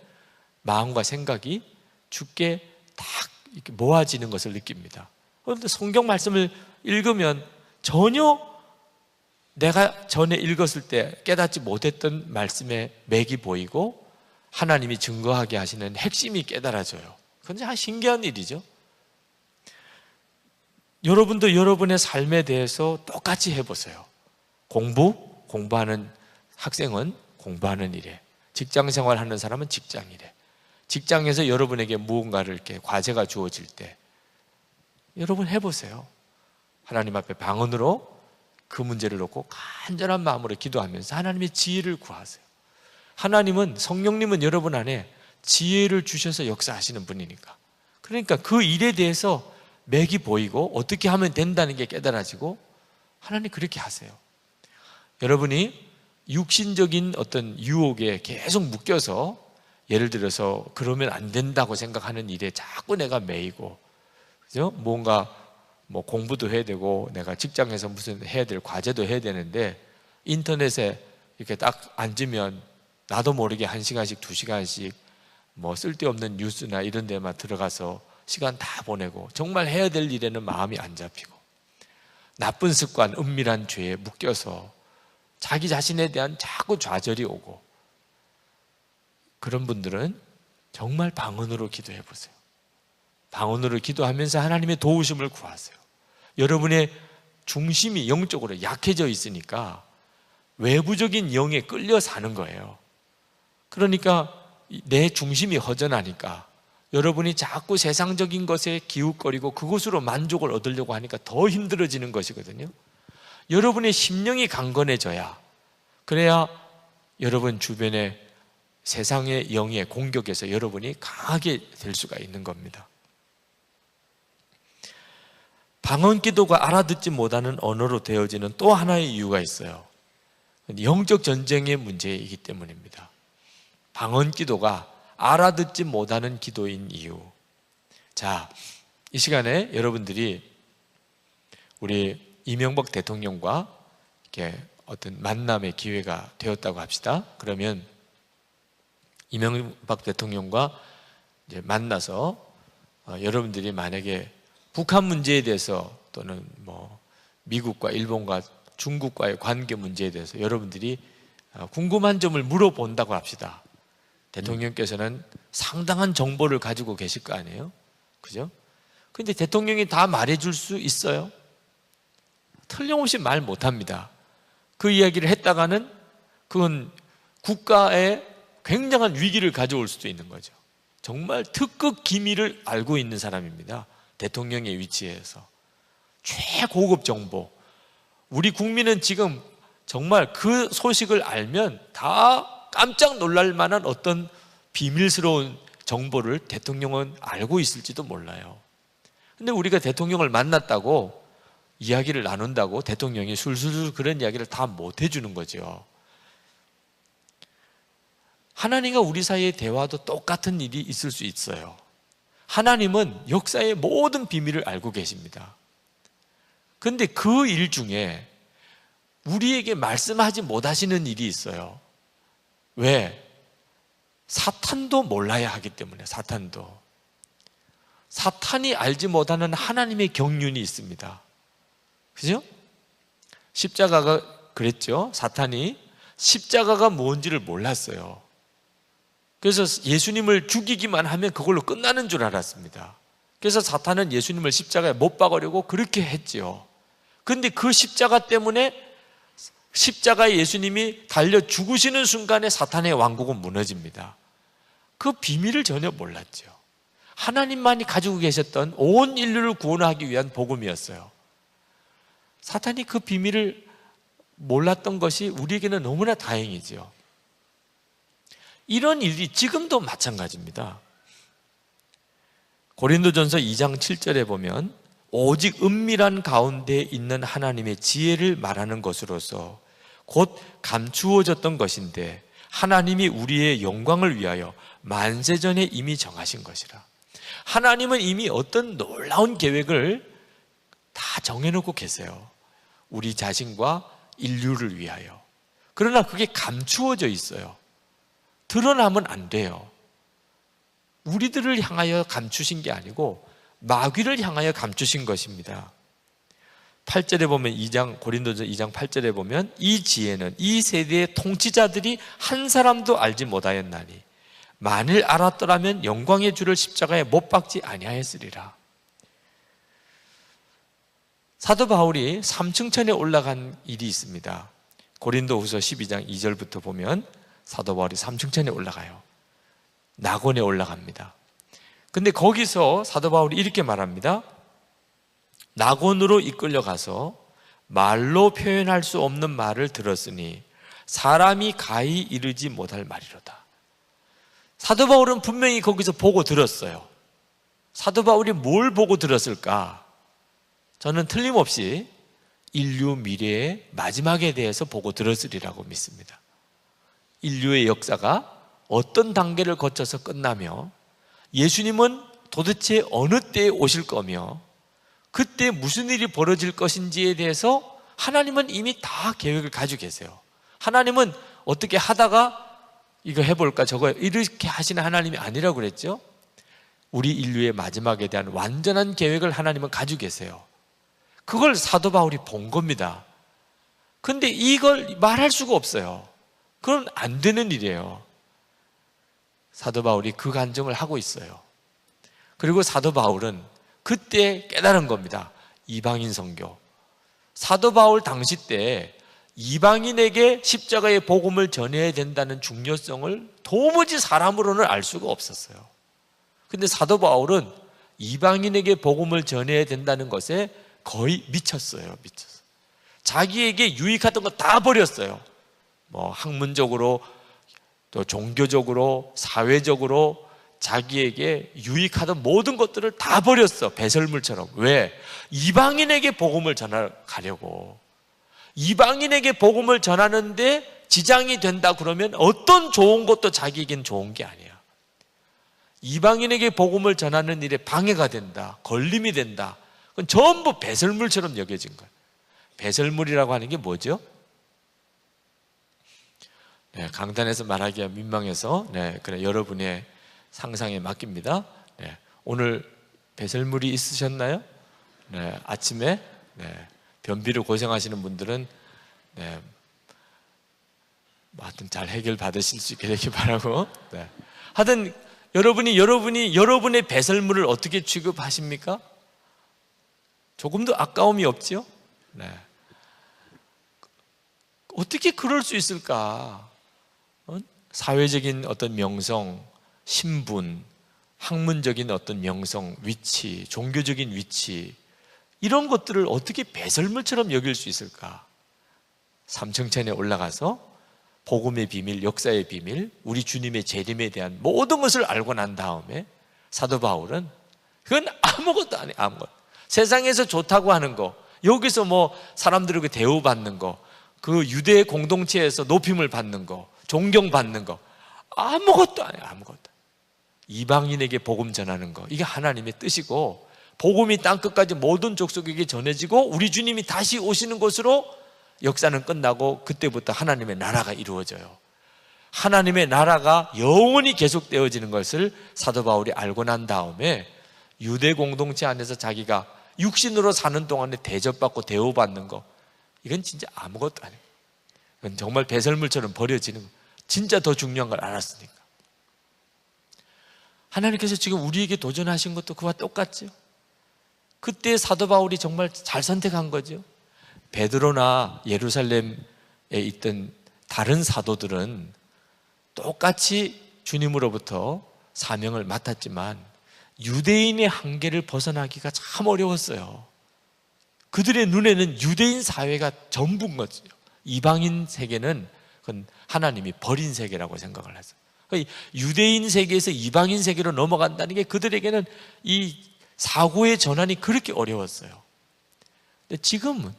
마음과 생각이 주께 딱 이렇게 모아지는 것을 느낍니다. 그런데 성경 말씀을 읽으면 전혀 내가 전에 읽었을 때 깨닫지 못했던 말씀의 맥이 보이고 하나님이 증거하게 하시는 핵심이 깨달아져요. 그건 참 신기한 일이죠. 여러분도 여러분의 삶에 대해서 똑같이 해보세요. 공부하는 학생은 공부하는 일에, 직장 생활하는 사람은 직장 일에, 직장에서 여러분에게 무언가를 이렇게 과제가 주어질 때 여러분 해보세요. 하나님 앞에 방언으로 그 문제를 놓고 간절한 마음으로 기도하면서 하나님의 지혜를 구하세요. 하나님은, 성령님은 여러분 안에 지혜를 주셔서 역사하시는 분이니까. 그러니까 그 일에 대해서 맥이 보이고 어떻게 하면 된다는 게 깨달아지고 하나님 그렇게 하세요. 여러분이 육신적인 어떤 유혹에 계속 묶여서 예를 들어서 그러면 안 된다고 생각하는 일에 자꾸 내가 매이고, 그죠? 뭔가 공부도 해야 되고 내가 직장에서 무슨 해야 될 과제도 해야 되는데 인터넷에 이렇게 딱 앉으면 나도 모르게 1시간씩 2시간씩 쓸데없는 뉴스나 이런 데만 들어가서 시간 다 보내고 정말 해야 될 일에는 마음이 안 잡히고 나쁜 습관, 은밀한 죄에 묶여서 자기 자신에 대한 자꾸 좌절이 오고 그런 분들은 정말 방언으로 기도해 보세요. 방언으로 기도하면서 하나님의 도우심을 구하세요. 여러분의 중심이 영적으로 약해져 있으니까 외부적인 영에 끌려 사는 거예요. 그러니까 내 중심이 허전하니까 여러분이 자꾸 세상적인 것에 기웃거리고 그것으로 만족을 얻으려고 하니까 더 힘들어지는 것이거든요. 여러분의 심령이 강건해져야, 그래야 여러분 주변에 세상의 영의 공격에서 여러분이 강하게 될 수가 있는 겁니다. 방언 기도가 알아듣지 못하는 언어로 되어지는 또 하나의 이유가 있어요. 영적 전쟁의 문제이기 때문입니다. 방언 기도가 알아듣지 못하는 기도인 이유. 자, 이 시간에 여러분들이 우리 이명박 대통령과 이렇게 어떤 만남의 기회가 되었다고 합시다. 그러면 이명박 대통령과 이제 만나서 여러분들이 만약에 북한 문제에 대해서 또는 뭐 미국과 일본과 중국과의 관계 문제에 대해서 여러분들이 궁금한 점을 물어본다고 합시다. 대통령께서는 상당한 정보를 가지고 계실 거 아니에요? 그죠? 근데 대통령이 다 말해줄 수 있어요? 틀림없이 말 못합니다. 그 이야기를 했다가는 그건 국가에 굉장한 위기를 가져올 수도 있는 거죠. 정말 특급 기밀을 알고 있는 사람입니다. 대통령의 위치에서 최고급 정보. 우리 국민은 지금 정말 그 소식을 알면 다 깜짝 놀랄 만한 어떤 비밀스러운 정보를 대통령은 알고 있을지도 몰라요. 근데 우리가 대통령을 만났다고 이야기를 나눈다고 대통령이 술술 그런 이야기를 다 못 해주는 거죠. 하나님과 우리 사이의 대화도 똑같은 일이 있을 수 있어요. 하나님은 역사의 모든 비밀을 알고 계십니다. 그런데 그 일 중에 우리에게 말씀하지 못하시는 일이 있어요. 왜? 사탄도 몰라야 하기 때문에. 사탄이 알지 못하는 하나님의 경륜이 있습니다. 그죠? 십자가가 그랬죠. 사탄이 십자가가 뭔지를 몰랐어요. 그래서 예수님을 죽이기만 하면 그걸로 끝나는 줄 알았습니다. 그래서 사탄은 예수님을 십자가에 못 박으려고 그렇게 했지요. 그런데 그 십자가 때문에 십자가에 예수님이 달려 죽으시는 순간에 사탄의 왕국은 무너집니다. 그 비밀을 전혀 몰랐죠. 하나님만이 가지고 계셨던 온 인류를 구원하기 위한 복음이었어요. 사탄이 그 비밀을 몰랐던 것이 우리에게는 너무나 다행이죠. 이런 일이 지금도 마찬가지입니다. 고린도전서 2장 7절에 보면 오직 은밀한 가운데 있는 하나님의 지혜를 말하는 것으로서 곧 감추어졌던 것인데 하나님이 우리의 영광을 위하여 만세전에 이미 정하신 것이라. 하나님은 이미 어떤 놀라운 계획을 다 정해놓고 계세요. 우리 자신과 인류를 위하여. 그러나 그게 감추어져 있어요. 드러나면 안 돼요. 우리들을 향하여 감추신 게 아니고 마귀를 향하여 감추신 것입니다. 8절에 보면 고린도전 2장 8절에 보면 이 지혜는 이 세대의 통치자들이 한 사람도 알지 못하였나니 만일 알았더라면 영광의 주를 십자가에 못 박지 아니하였으리라. 사도 바울이 삼층천에 올라간 일이 있습니다. 고린도후서 12장 2절부터 보면 사도 바울이 삼층천에 올라가요. 낙원에 올라갑니다. 근데 거기서 사도 바울이 이렇게 말합니다. 낙원으로 이끌려가서 말로 표현할 수 없는 말을 들었으니 사람이 가히 이르지 못할 말이로다. 사도 바울은 분명히 거기서 보고 들었어요. 사도 바울이 뭘 보고 들었을까? 저는 틀림없이 인류 미래의 마지막에 대해서 보고 들었으리라고 믿습니다. 인류의 역사가 어떤 단계를 거쳐서 끝나며 예수님은 도대체 어느 때에 오실 거며 그때 무슨 일이 벌어질 것인지에 대해서 하나님은 이미 다 계획을 가지고 계세요. 하나님은 어떻게 하다가 이거 해볼까 저거 이렇게 하시는 하나님이 아니라고 그랬죠. 우리 인류의 마지막에 대한 완전한 계획을 하나님은 가지고 계세요. 그걸 사도 바울이 본 겁니다. 근데 이걸 말할 수가 없어요. 그건 안 되는 일이에요. 사도 바울이 그 간증을 하고 있어요. 그리고 사도 바울은 그때 깨달은 겁니다. 이방인 선교. 사도 바울 당시 때 이방인에게 십자가의 복음을 전해야 된다는 중요성을 도무지 사람으로는 알 수가 없었어요. 근데 사도 바울은 이방인에게 복음을 전해야 된다는 것에 거의 미쳤어요. 미쳤어요. 자기에게 유익하던 거 다 버렸어요. 뭐 학문적으로 또 종교적으로 사회적으로 자기에게 유익하던 모든 것들을 다 버렸어. 배설물처럼. 왜? 이방인에게 복음을 전하려고. 이방인에게 복음을 전하는데 지장이 된다 그러면 어떤 좋은 것도 자기에겐 좋은 게 아니야. 이방인에게 복음을 전하는 일에 방해가 된다, 걸림이 된다, 그건 전부 배설물처럼 여겨진 거예요. 배설물이라고 하는 게 뭐죠? 네, 강단에서 말하기가 민망해서 그래 여러분의 상상에 맡깁니다. 오늘 배설물이 있으셨나요? 아침에 변비로 고생하시는 분들은 하여튼 잘 해결 받으실 수 있게 되길 바라고. 하여튼 여러분이 여러분의 배설물을 어떻게 취급하십니까? 조금도 아까움이 없죠? 어떻게 그럴 수 있을까? 사회적인 어떤 명성, 신분, 학문적인 어떤 명성, 위치, 종교적인 위치, 이런 것들을 어떻게 배설물처럼 여길 수 있을까? 삼층천에 올라가서 복음의 비밀, 역사의 비밀, 우리 주님의 재림에 대한 모든 것을 알고 난 다음에 사도 바울은 그건 아무것도 아니에요. 아무것도. 세상에서 좋다고 하는 거, 여기서 뭐 사람들에게 대우받는 거, 그 유대 공동체에서 높임을 받는 거, 존경받는 거, 아무것도 아니에요. 아무것도. 이방인에게 복음 전하는 거, 이게 하나님의 뜻이고, 복음이 땅끝까지 모든 족속에게 전해지고 우리 주님이 다시 오시는 것으로 역사는 끝나고 그때부터 하나님의 나라가 이루어져요. 하나님의 나라가 영원히 계속되어지는 것을 사도 바울이 알고 난 다음에 유대 공동체 안에서 자기가 육신으로 사는 동안에 대접받고 대우받는 거, 이건 진짜 아무것도 아니에요. 이건 정말 배설물처럼 버려지는 거. 진짜 더 중요한 걸 알았으니까. 하나님께서 지금 우리에게 도전하신 것도 그와 똑같죠. 그때 사도 바울이 정말 잘 선택한 거죠. 베드로나 예루살렘에 있던 다른 사도들은 똑같이 주님으로부터 사명을 맡았지만 유대인의 한계를 벗어나기가 참 어려웠어요. 그들의 눈에는 유대인 사회가 전부인 거죠. 이방인 세계는 그건 하나님이 버린 세계라고 생각을 했어요. 유대인 세계에서 이방인 세계로 넘어간다는 게 그들에게는 이 사고의 전환이 그렇게 어려웠어요. 근데 지금은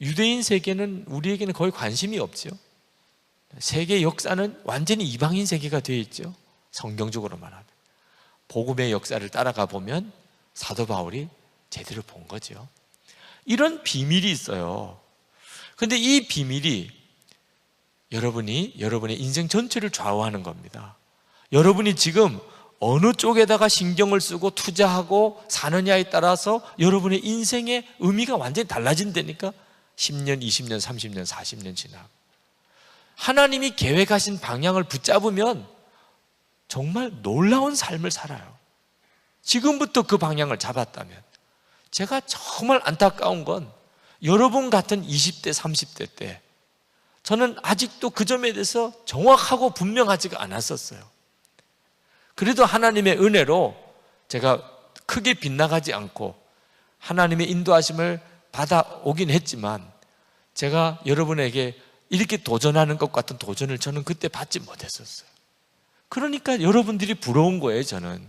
유대인 세계는 우리에게는 거의 관심이 없죠. 세계 역사는 완전히 이방인 세계가 되어 있죠. 성경적으로 말하면. 복음의 역사를 따라가 보면 사도 바울이 제대로 본 거죠. 이런 비밀이 있어요. 근데 이 비밀이 여러분의 인생 전체를 좌우하는 겁니다. 여러분이 지금 어느 쪽에다가 신경을 쓰고 투자하고 사느냐에 따라서 여러분의 인생의 의미가 완전히 달라진다니까. 10년, 20년, 30년, 40년 지나고 하나님이 계획하신 방향을 붙잡으면 정말 놀라운 삶을 살아요. 지금부터 그 방향을 잡았다면. 제가 정말 안타까운 건 여러분 같은 20대, 30대 때 저는 아직도 그 점에 대해서 정확하고 분명하지가 않았었어요. 그래도 하나님의 은혜로 제가 크게 빗나가지 않고 하나님의 인도하심을 받아오긴 했지만 제가 여러분에게 이렇게 도전하는 것 같은 도전을 저는 그때 받지 못했었어요. 그러니까 여러분들이 부러운 거예요. 저는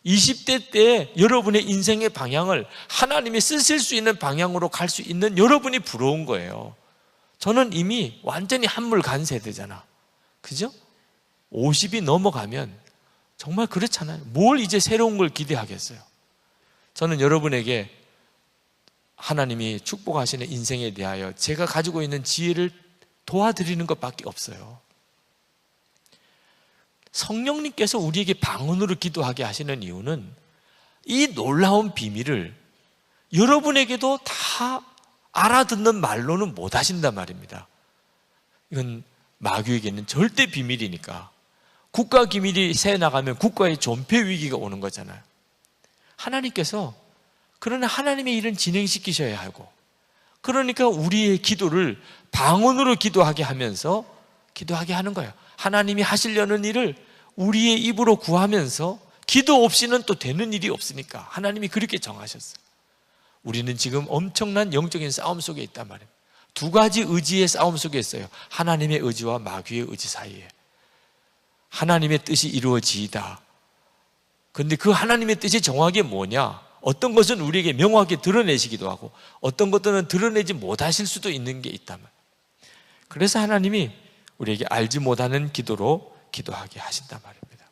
20대 때 여러분의 인생의 방향을 하나님이 쓰실 수 있는 방향으로 갈 수 있는 여러분이 부러운 거예요. 저는 이미 완전히 한물 간 세대잖아. 그죠? 50이 넘어가면 정말 그렇잖아요. 뭘 이제 새로운 걸 기대하겠어요. 저는 여러분에게 하나님이 축복하시는 인생에 대하여 제가 가지고 있는 지혜를 도와드리는 것밖에 없어요. 성령님께서 우리에게 방언으로 기도하게 하시는 이유는 이 놀라운 비밀을 여러분에게도 다 알아듣는 말로는 못 하신단 말입니다. 이건 마귀에게는 절대 비밀이니까 국가 기밀이 새 나가면 국가의 존폐 위기가 오는 거잖아요. 하나님께서 그러나 하나님의 일은 진행시키셔야 하고, 그러니까 우리의 기도를 방언으로 기도하게 하면서 기도하게 하는 거예요. 하나님이 하시려는 일을 우리의 입으로 구하면서, 기도 없이는 또 되는 일이 없으니까 하나님이 그렇게 정하셨어요. 우리는 지금 엄청난 영적인 싸움 속에 있단 말이에요. 두 가지 의지의 싸움 속에 있어요. 하나님의 의지와 마귀의 의지 사이에. 하나님의 뜻이 이루어지이다. 근데 그 하나님의 뜻이 정확하게 뭐냐? 어떤 것은 우리에게 명확하게 드러내시기도 하고, 어떤 것들은 드러내지 못하실 수도 있는 게 있단 말이에요. 그래서 하나님이 우리에게 알지 못하는 기도로 기도하게 하신단 말입니다.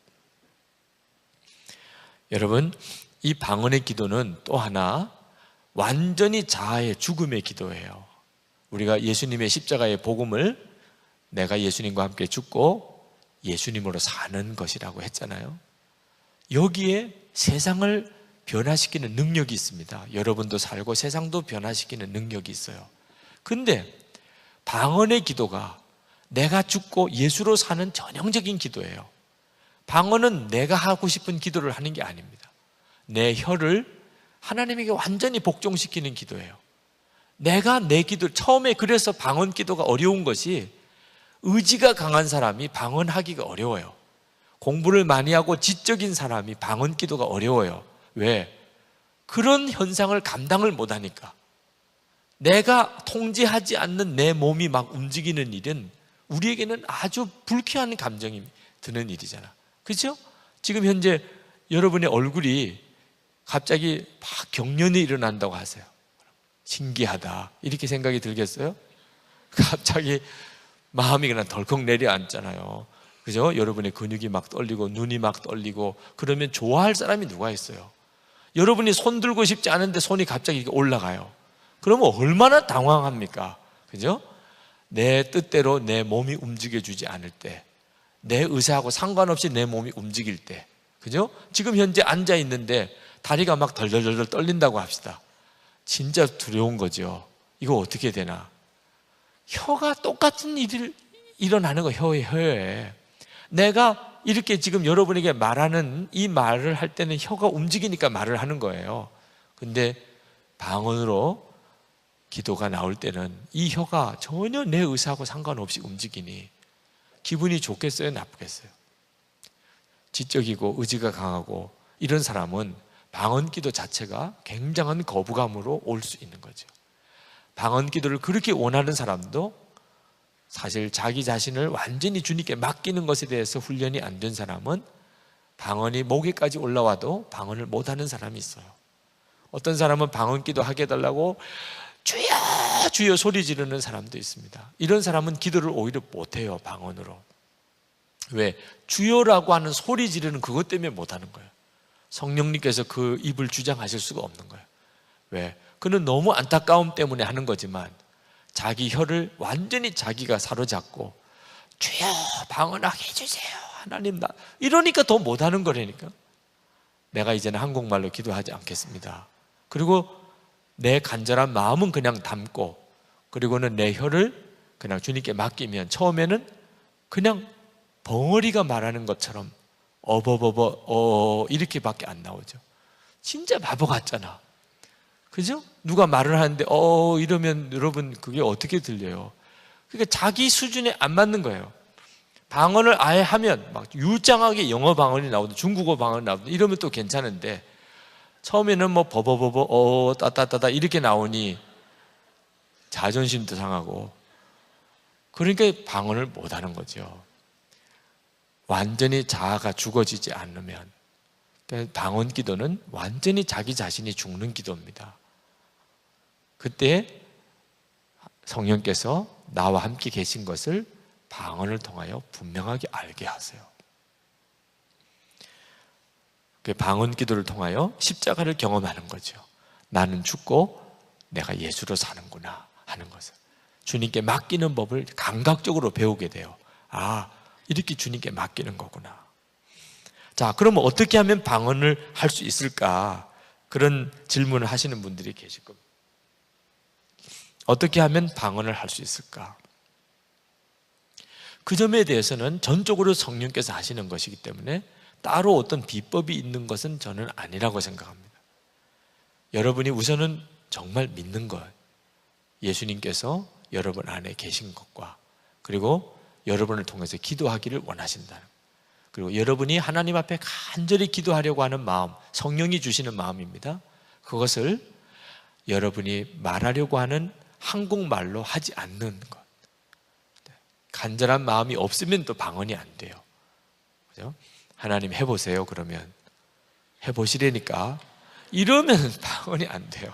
여러분, 이 방언의 기도는 또 하나 완전히 자아의 죽음의 기도예요. 우리가 예수님의 십자가의 복음을 내가 예수님과 함께 죽고 예수님으로 사는 것이라고 했잖아요. 여기에 세상을 변화시키는 능력이 있습니다. 여러분도 살고 세상도 변화시키는 능력이 있어요. 근데 방언의 기도가 내가 죽고 예수로 사는 전형적인 기도예요. 방언은 내가 하고 싶은 기도를 하는 게 아닙니다. 내 혀를 하나님에게 완전히 복종시키는 기도예요. 내가 내 기도, 처음에 그래서 방언 기도가 어려운 것이, 의지가 강한 사람이 방언하기가 어려워요. 공부를 많이 하고 지적인 사람이 방언 기도가 어려워요. 왜? 그런 현상을 감당을 못하니까. 내가 통제하지 않는 내 몸이 막 움직이는 일은 우리에게는 아주 불쾌한 감정이 드는 일이잖아. 그렇죠? 지금 현재 여러분의 얼굴이 갑자기 막 경련이 일어난다고 하세요. 신기하다 이렇게 생각이 들겠어요? 갑자기 마음이 그냥 덜컥 내려앉잖아요. 그죠? 여러분의 근육이 막 떨리고 눈이 막 떨리고, 그러면 좋아할 사람이 누가 있어요? 여러분이 손 들고 싶지 않은데 손이 갑자기 이렇게 올라가요. 그러면 얼마나 당황합니까? 그죠? 내 뜻대로 내 몸이 움직여주지 않을 때, 내 의사하고 상관없이 내 몸이 움직일 때, 그죠? 지금 현재 앉아 있는데 다리가 막 덜덜덜 떨린다고 합시다. 진짜 두려운 거죠. 이거 어떻게 되나? 혀가 똑같은 일이 일어나는 거, 혀에. 내가 이렇게 지금 여러분에게 말하는 이 말을 할 때는 혀가 움직이니까 말을 하는 거예요. 근데 방언으로 기도가 나올 때는 이 혀가 전혀 내 의사하고 상관없이 움직이니 기분이 좋겠어요? 나쁘겠어요? 지적이고 의지가 강하고 이런 사람은 방언 기도 자체가 굉장한 거부감으로 올 수 있는 거죠. 방언 기도를 그렇게 원하는 사람도 사실 자기 자신을 완전히 주님께 맡기는 것에 대해서 훈련이 안 된 사람은 방언이 목에까지 올라와도 방언을 못하는 사람이 있어요. 어떤 사람은 방언 기도 하게 해달라고 주여 주여 소리 지르는 사람도 있습니다. 이런 사람은 기도를 오히려 못해요. 방언으로. 왜? 주여라고 하는 소리 지르는 그것 때문에 못하는 거예요. 성령님께서 그 입을 주장하실 수가 없는 거예요. 왜? 그는 너무 안타까움 때문에 하는 거지만 자기 혀를 완전히 자기가 사로잡고 주여 방언하게 해주세요 하나님, 나 이러니까 더 못하는 거라니까. 내가 이제는 한국말로 기도하지 않겠습니다. 그리고 내 간절한 마음은 그냥 담고, 그리고는 내 혀를 그냥 주님께 맡기면 처음에는 그냥 벙어리가 말하는 것처럼 어버버버 이렇게밖에 안 나오죠. 진짜 바보 같잖아. 그죠? 누가 말을 하는데 이러면 여러분 그게 어떻게 들려요? 그러니까 자기 수준에 안 맞는 거예요. 방언을 아예 하면 막 유창하게 영어 방언이 나오든 중국어 방언이 나오든 이러면 또 괜찮은데, 처음에는 뭐 버버버버 따따따따 이렇게 나오니 자존심도 상하고, 그러니까 방언을 못하는 거죠. 완전히 자아가 죽어지지 않으면. 방언 기도는 완전히 자기 자신이 죽는 기도입니다. 그때 성령께서 나와 함께 계신 것을 방언을 통하여 분명하게 알게 하세요. 그 방언 기도를 통하여 십자가를 경험하는 거죠. 나는 죽고 내가 예수로 사는구나 하는 것을 주님께 맡기는 법을 감각적으로 배우게 돼요. 아, 이렇게 주님께 맡기는 거구나. 자, 그러면 어떻게 하면 방언을 할 수 있을까? 그런 질문을 하시는 분들이 계실 겁니다. 어떻게 하면 방언을 할 수 있을까? 그 점에 대해서는 전적으로 성령께서 하시는 것이기 때문에 따로 어떤 비법이 있는 것은 저는 아니라고 생각합니다. 여러분이 우선은 정말 믿는 것, 예수님께서 여러분 안에 계신 것과, 그리고 여러분을 통해서 기도하기를 원하신다는 것, 그리고 여러분이 하나님 앞에 간절히 기도하려고 하는 마음, 성령이 주시는 마음입니다. 그것을 여러분이 말하려고 하는 한국말로 하지 않는 것. 간절한 마음이 없으면 또 방언이 안 돼요. 그죠? 하나님 해보세요. 그러면 해보시라니까. 이러면 방언이 안 돼요.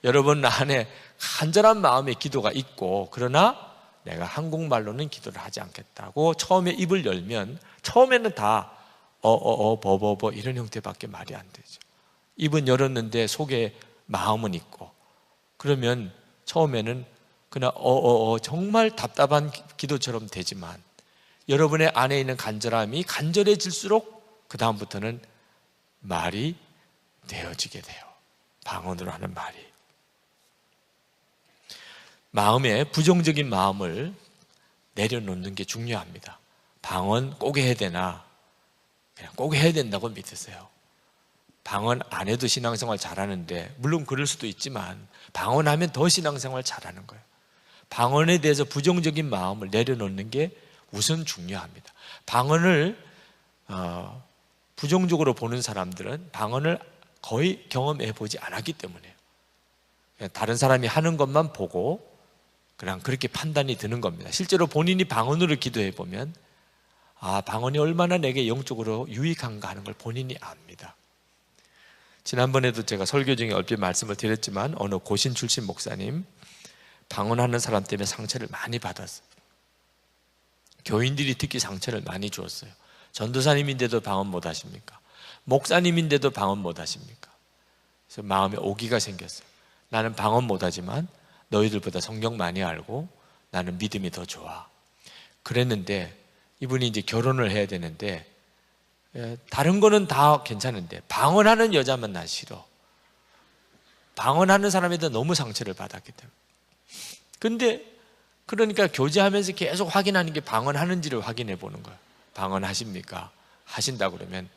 여러분 안에 간절한 마음의 기도가 있고, 그러나 내가 한국말로는 기도를 하지 않겠다고 처음에 입을 열면 처음에는 다 버버버 이런 형태밖에 말이 안 되죠. 입은 열었는데 속에 마음은 있고, 그러면 처음에는 그냥 정말 답답한 기도처럼 되지만 여러분의 안에 있는 간절함이 간절해질수록 그 다음부터는 말이 되어지게 돼요. 방언으로 하는 말이. 마음에 부정적인 마음을 내려놓는 게 중요합니다. 방언 꼭 해야 되나? 그냥 꼭 해야 된다고 믿으세요. 방언 안 해도 신앙생활 잘하는데, 물론 그럴 수도 있지만 방언하면 더 신앙생활 잘하는 거예요. 방언에 대해서 부정적인 마음을 내려놓는 게 우선 중요합니다. 방언을 부정적으로 보는 사람들은 방언을 거의 경험해 보지 않았기 때문에요. 그냥 다른 사람이 하는 것만 보고 그냥 그렇게 판단이 드는 겁니다. 실제로 본인이 방언으로 기도해 보면 방언이 얼마나 내게 영적으로 유익한가 하는 걸 본인이 압니다. 지난번에도 제가 설교 중에 얼핏 말씀을 드렸지만 어느 고신 출신 목사님, 방언하는 사람 때문에 상처를 많이 받았어요. 교인들이 특히 상처를 많이 주었어요. 전도사님인데도 방언 못 하십니까? 목사님인데도 방언 못 하십니까? 그래서 마음에 오기가 생겼어요. 나는 방언 못 하지만 너희들보다 성경 많이 알고 나는 믿음이 더 좋아. 그랬는데 이분이 이제 결혼을 해야 되는데 다른 거는 다 괜찮은데 방언하는 여자만 난 싫어. 방언하는 사람에 대해 너무 상처를 받았기 때문에. 근데 그러니까 교제하면서 계속 확인하는 게 방언하는지를 확인해 보는 거예요. 방언하십니까? 하신다 그러면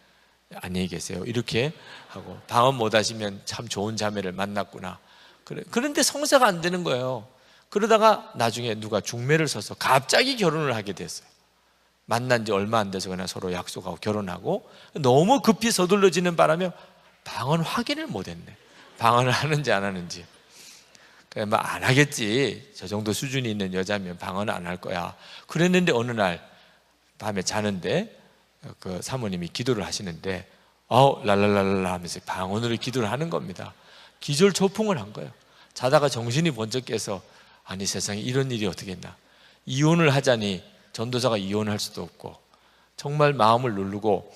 안녕히 계세요 이렇게 하고, 방언 못 하시면 참 좋은 자매를 만났구나. 그런데 성사가 안 되는 거예요. 그러다가 나중에 누가 중매를 서서 갑자기 결혼을 하게 됐어요. 만난 지 얼마 안 돼서 그냥 서로 약속하고 결혼하고, 너무 급히 서둘러지는 바람에 방언 확인을 못 했네. 방언을 하는지 안 하는지. 뭐 안 하겠지. 저 정도 수준이 있는 여자면 방언 안 할 거야. 그랬는데 어느 날 밤에 자는데 그 사모님이 기도를 하시는데 랄랄랄라 하면서 방언으로 기도를 하는 겁니다. 기절초풍을 한 거예요. 자다가 정신이 번쩍 깨서 아니 세상에 이런 일이 어떻게 있나. 이혼을 하자니 전도사가 이혼할 수도 없고, 정말 마음을 누르고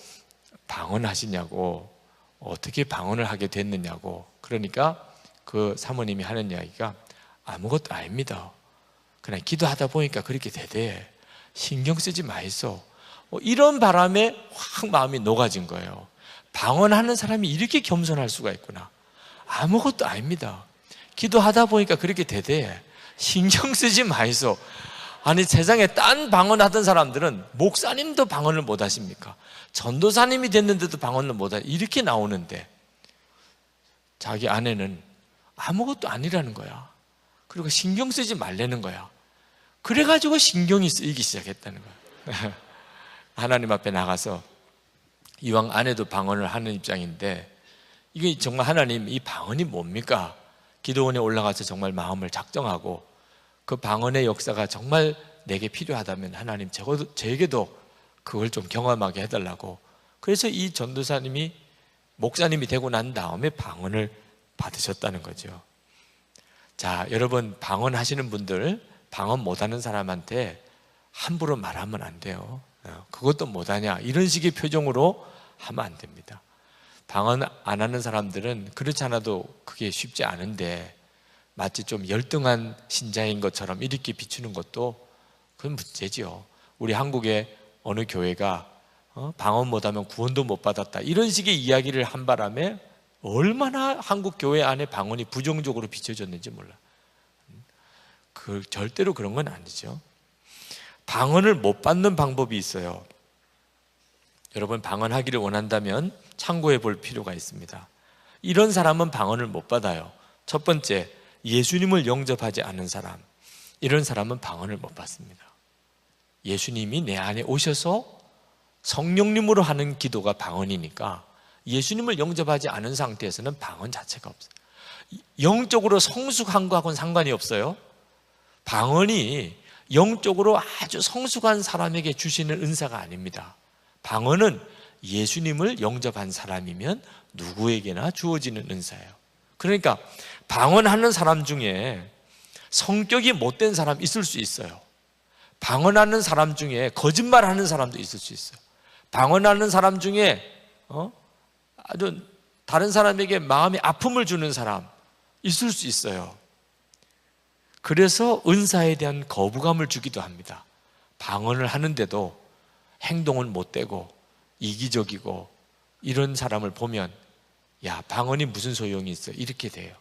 방언하시냐고, 어떻게 방언을 하게 됐느냐고. 그러니까 그 사모님이 하는 이야기가 아무것도 아닙니다. 그냥 기도하다 보니까 그렇게 되대. 신경 쓰지 마이소. 이런 바람에 확 마음이 녹아진 거예요. 방언하는 사람이 이렇게 겸손할 수가 있구나. 아무것도 아닙니다. 기도하다 보니까 그렇게 되대. 신경 쓰지 마이소. 아니 세상에 딴 방언하던 사람들은 목사님도 방언을 못 하십니까? 전도사님이 됐는데도 방언을 못 하십니까? 이렇게 나오는데 자기 아내는 아무것도 아니라는 거야. 그리고 신경 쓰지 말라는 거야. 그래가지고 신경이 쓰이기 시작했다는 거야. 하나님 앞에 나가서 이왕 아내도 방언을 하는 입장인데 이게 정말 하나님 이 방언이 뭡니까? 기도원에 올라가서 정말 마음을 작정하고 그 방언의 역사가 정말 내게 필요하다면 하나님 저에게도 그걸 좀 경험하게 해달라고. 그래서 이 전도사님이 목사님이 되고 난 다음에 방언을 받으셨다는 거죠. 자, 여러분 방언 하시는 분들, 방언 못하는 사람한테 함부로 말하면 안 돼요. 그것도 못하냐 이런 식의 표정으로 하면 안 됩니다. 방언 안 하는 사람들은 그렇지 않아도 그게 쉽지 않은데 마치 좀 열등한 신자인 것처럼 이렇게 비추는 것도 그건 문제지요. 우리 한국의 어느 교회가 방언 못하면 구원도 못 받았다 이런 식의 이야기를 한 바람에 얼마나 한국 교회 안에 방언이 부정적으로 비춰졌는지 몰라. 절대로 그런 건 아니죠. 방언을 못 받는 방법이 있어요. 여러분, 방언하기를 원한다면 참고해 볼 필요가 있습니다. 이런 사람은 방언을 못 받아요. 첫 번째, 예수님을 영접하지 않은 사람, 이런 사람은 방언을 못 받습니다. 예수님이 내 안에 오셔서 성령님으로 하는 기도가 방언이니까 예수님을 영접하지 않은 상태에서는 방언 자체가 없어요. 영적으로 성숙한 거하고는 상관이 없어요. 방언이 영적으로 아주 성숙한 사람에게 주시는 은사가 아닙니다. 방언은 예수님을 영접한 사람이면 누구에게나 주어지는 은사예요. 그러니까 방언하는 사람 중에 성격이 못된 사람 있을 수 있어요. 방언하는 사람 중에 거짓말하는 사람도 있을 수 있어요. 방언하는 사람 중에 아주 다른 사람에게 마음에 아픔을 주는 사람 있을 수 있어요. 그래서 은사에 대한 거부감을 주기도 합니다. 방언을 하는데도 행동은 못되고 이기적이고 이런 사람을 보면 야, 방언이 무슨 소용이 있어, 이렇게 돼요.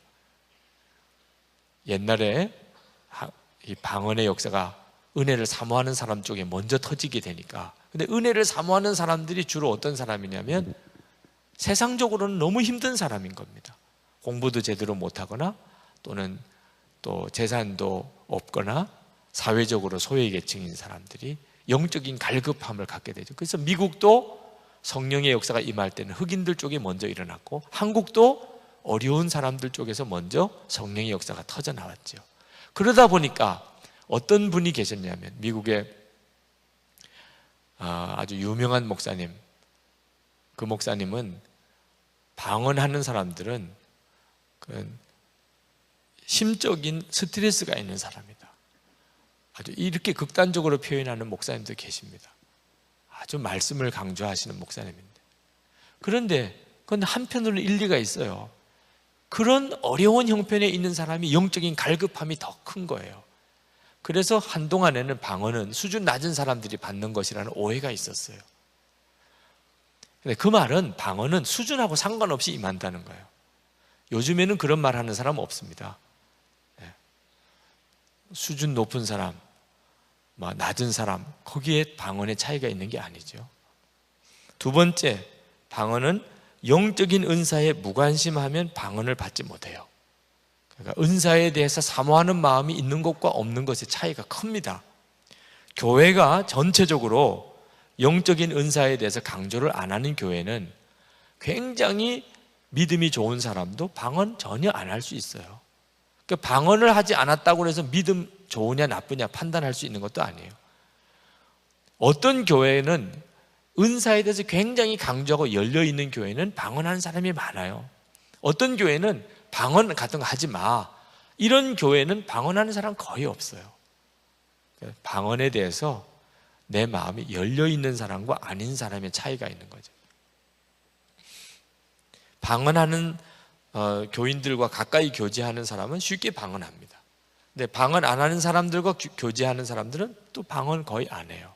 옛날에 이 방언의 역사가 은혜를 사모하는 사람 쪽에 먼저 터지게 되니까. 근데 은혜를 사모하는 사람들이 주로 어떤 사람이냐면 세상적으로는 너무 힘든 사람인 겁니다. 공부도 제대로 못하거나 또는 또 재산도 없거나 사회적으로 소외계층인 사람들이 영적인 갈급함을 갖게 되죠. 그래서 미국도 성령의 역사가 임할 때는 흑인들 쪽에 먼저 일어났고, 한국도 어려운 사람들 쪽에서 먼저 성령의 역사가 터져 나왔죠. 그러다 보니까 어떤 분이 계셨냐면 미국에 아주 유명한 목사님, 그 목사님은 방언하는 사람들은 심적인 스트레스가 있는 사람이다, 아주 이렇게 극단적으로 표현하는 목사님도 계십니다. 아주 말씀을 강조하시는 목사님인데, 그런데 그건 한편으로는 일리가 있어요. 그런 어려운 형편에 있는 사람이 영적인 갈급함이 더 큰 거예요. 그래서 한동안에는 방언은 수준 낮은 사람들이 받는 것이라는 오해가 있었어요. 근데 그 말은 방언은 수준하고 상관없이 임한다는 거예요. 요즘에는 그런 말 하는 사람 없습니다. 수준 높은 사람, 낮은 사람, 거기에 방언의 차이가 있는 게 아니죠. 두 번째, 방언은 영적인 은사에 무관심하면 방언을 받지 못해요. 그러니까 은사에 대해서 사모하는 마음이 있는 것과 없는 것의 차이가 큽니다. 교회가 전체적으로 영적인 은사에 대해서 강조를 안 하는 교회는 굉장히 믿음이 좋은 사람도 방언 전혀 안 할 수 있어요. 그러니까 방언을 하지 않았다고 해서 믿음 좋으냐 나쁘냐 판단할 수 있는 것도 아니에요. 어떤 교회는 은사에 대해서 굉장히 강조하고 열려있는 교회는 방언하는 사람이 많아요. 어떤 교회는 방언 같은 거 하지 마, 이런 교회는 방언하는 사람 거의 없어요. 방언에 대해서 내 마음이 열려있는 사람과 아닌 사람의 차이가 있는 거죠. 방언하는 교인들과 가까이 교제하는 사람은 쉽게 방언합니다. 근데 방언 안 하는 사람들과 교제하는 사람들은 또 방언 거의 안 해요.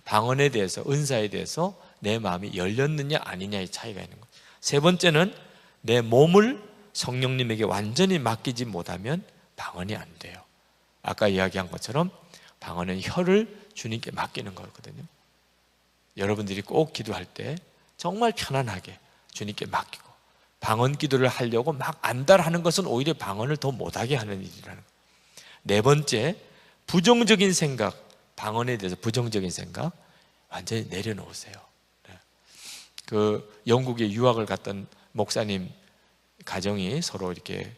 방언에 대해서, 은사에 대해서 내 마음이 열렸느냐 아니냐의 차이가 있는 거예요. 세 번째는 내 몸을 성령님에게 완전히 맡기지 못하면 방언이 안 돼요. 아까 이야기한 것처럼 방언은 혀를 주님께 맡기는 거거든요. 여러분들이 꼭 기도할 때 정말 편안하게 주님께 맡기고, 방언 기도를 하려고 막 안달하는 것은 오히려 방언을 더 못하게 하는 일이라는 거예요. 네 번째, 부정적인 생각, 방언에 대해서 부정적인 생각 완전히 내려놓으세요. 그 영국에 유학을 갔던 목사님 가정이 서로 이렇게